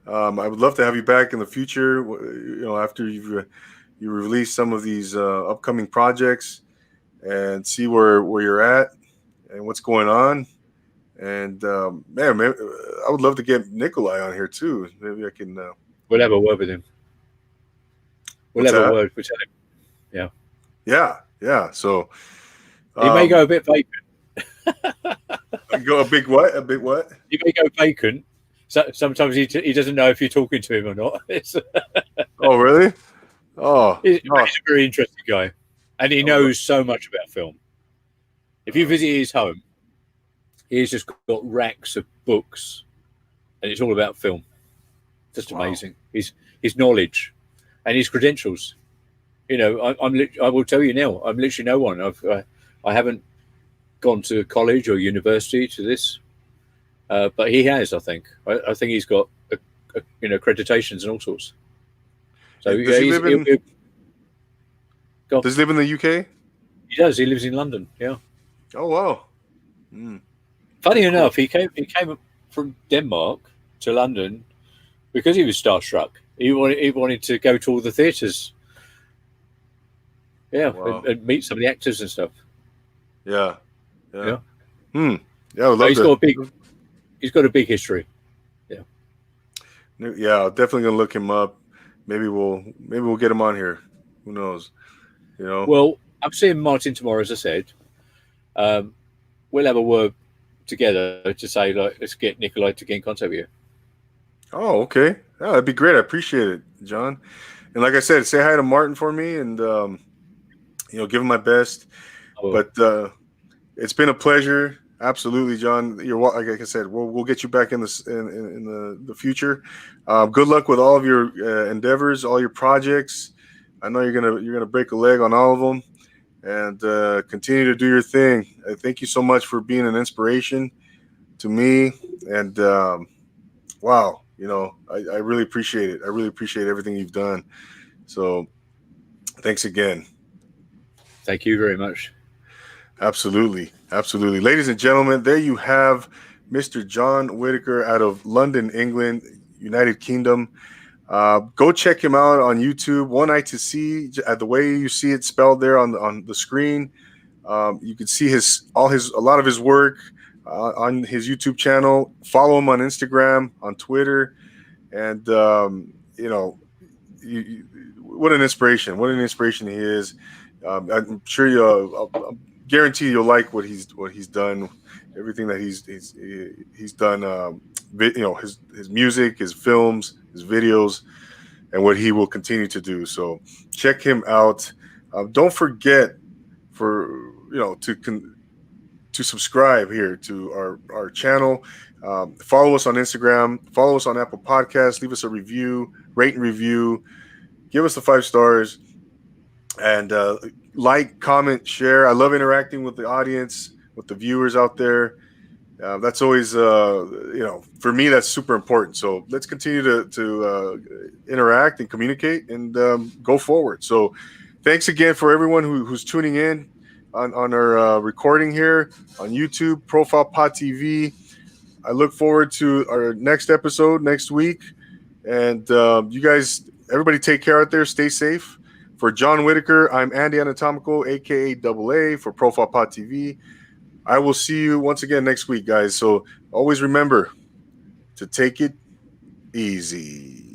I would love to have you back in the future. You know, after you release some of these upcoming projects and see where you're at and what's going on. And man, I would love to get Nikolai on here too. Maybe I can. We'll have a word with him. We'll What's have that? a word with him. Yeah. Yeah, yeah. So he may go a bit vacant. Go a big what? A big what? He may go vacant. So sometimes he doesn't know if you're talking to him or not. Oh, really? Oh, he's a very interesting guy, and he knows so much about film. If you visit his home, he's just got racks of books, and it's all about film. Just amazing. His knowledge and his credentials. You know, I will tell you now, I'm literally no one. I haven't gone to college or university to this, but he has. I think he's got accreditations and all sorts. So does he live in? Does he live in the UK? He does. He lives in London. Yeah. Oh wow. Funny enough, he came from Denmark to London because he was starstruck. He wanted to go to all the theatres. Yeah, wow. and meet some of the actors and stuff. Yeah. Yeah. Yeah. Yeah, I would love he's got a big history. Yeah. Yeah, I'm definitely gonna look him up. Maybe we'll get him on here. Who knows? You know. Well, I'm seeing Martin tomorrow, as I said. We'll have a word together to say, like, let's get Nikolai to get in contact with you. Oh, okay. Yeah, that'd be great. I appreciate it, John. And like I said, say hi to Martin for me, and give him my best. But it's been a pleasure. Absolutely, John. You're like I said, we'll get you back in the future. Good luck with all of your endeavors, all your projects. I know you're gonna break a leg on all of them, and continue to do your thing. Thank you so much for being an inspiration to me. And wow, I really appreciate it. I really appreciate everything you've done. So, thanks again. Thank you very much. Absolutely. Absolutely. Ladies and gentlemen, there you have Mr. John Whitaker out of London, England, United Kingdom. Go check him out on YouTube. One Eye to See, the way you see it spelled there on the screen. You can see a lot of his work on his YouTube channel. Follow him on Instagram, on Twitter, and what an inspiration! What an inspiration he is. I'm sure I'll guarantee you'll like what he's done, everything that he's done. His music, his films, his videos, and what he will continue to do. So check him out. Don't forget to subscribe here to our channel. Follow us on Instagram. Follow us on Apple Podcasts. Leave us a review, rate and review. Give us the 5 stars. And like, comment, share. I love interacting with the audience, with the viewers out there. That's always, for me, that's super important. So let's continue to interact and communicate and go forward. So thanks again for everyone who's tuning in on our recording here on YouTube, Profile Pod TV. I look forward to our next episode next week. And you guys, everybody take care out there. Stay safe. For John Whitaker, I'm Andy Anatomical, a.k.a. AA, for Profile Pod TV. I will see you once again next week, guys. So always remember to take it Easy.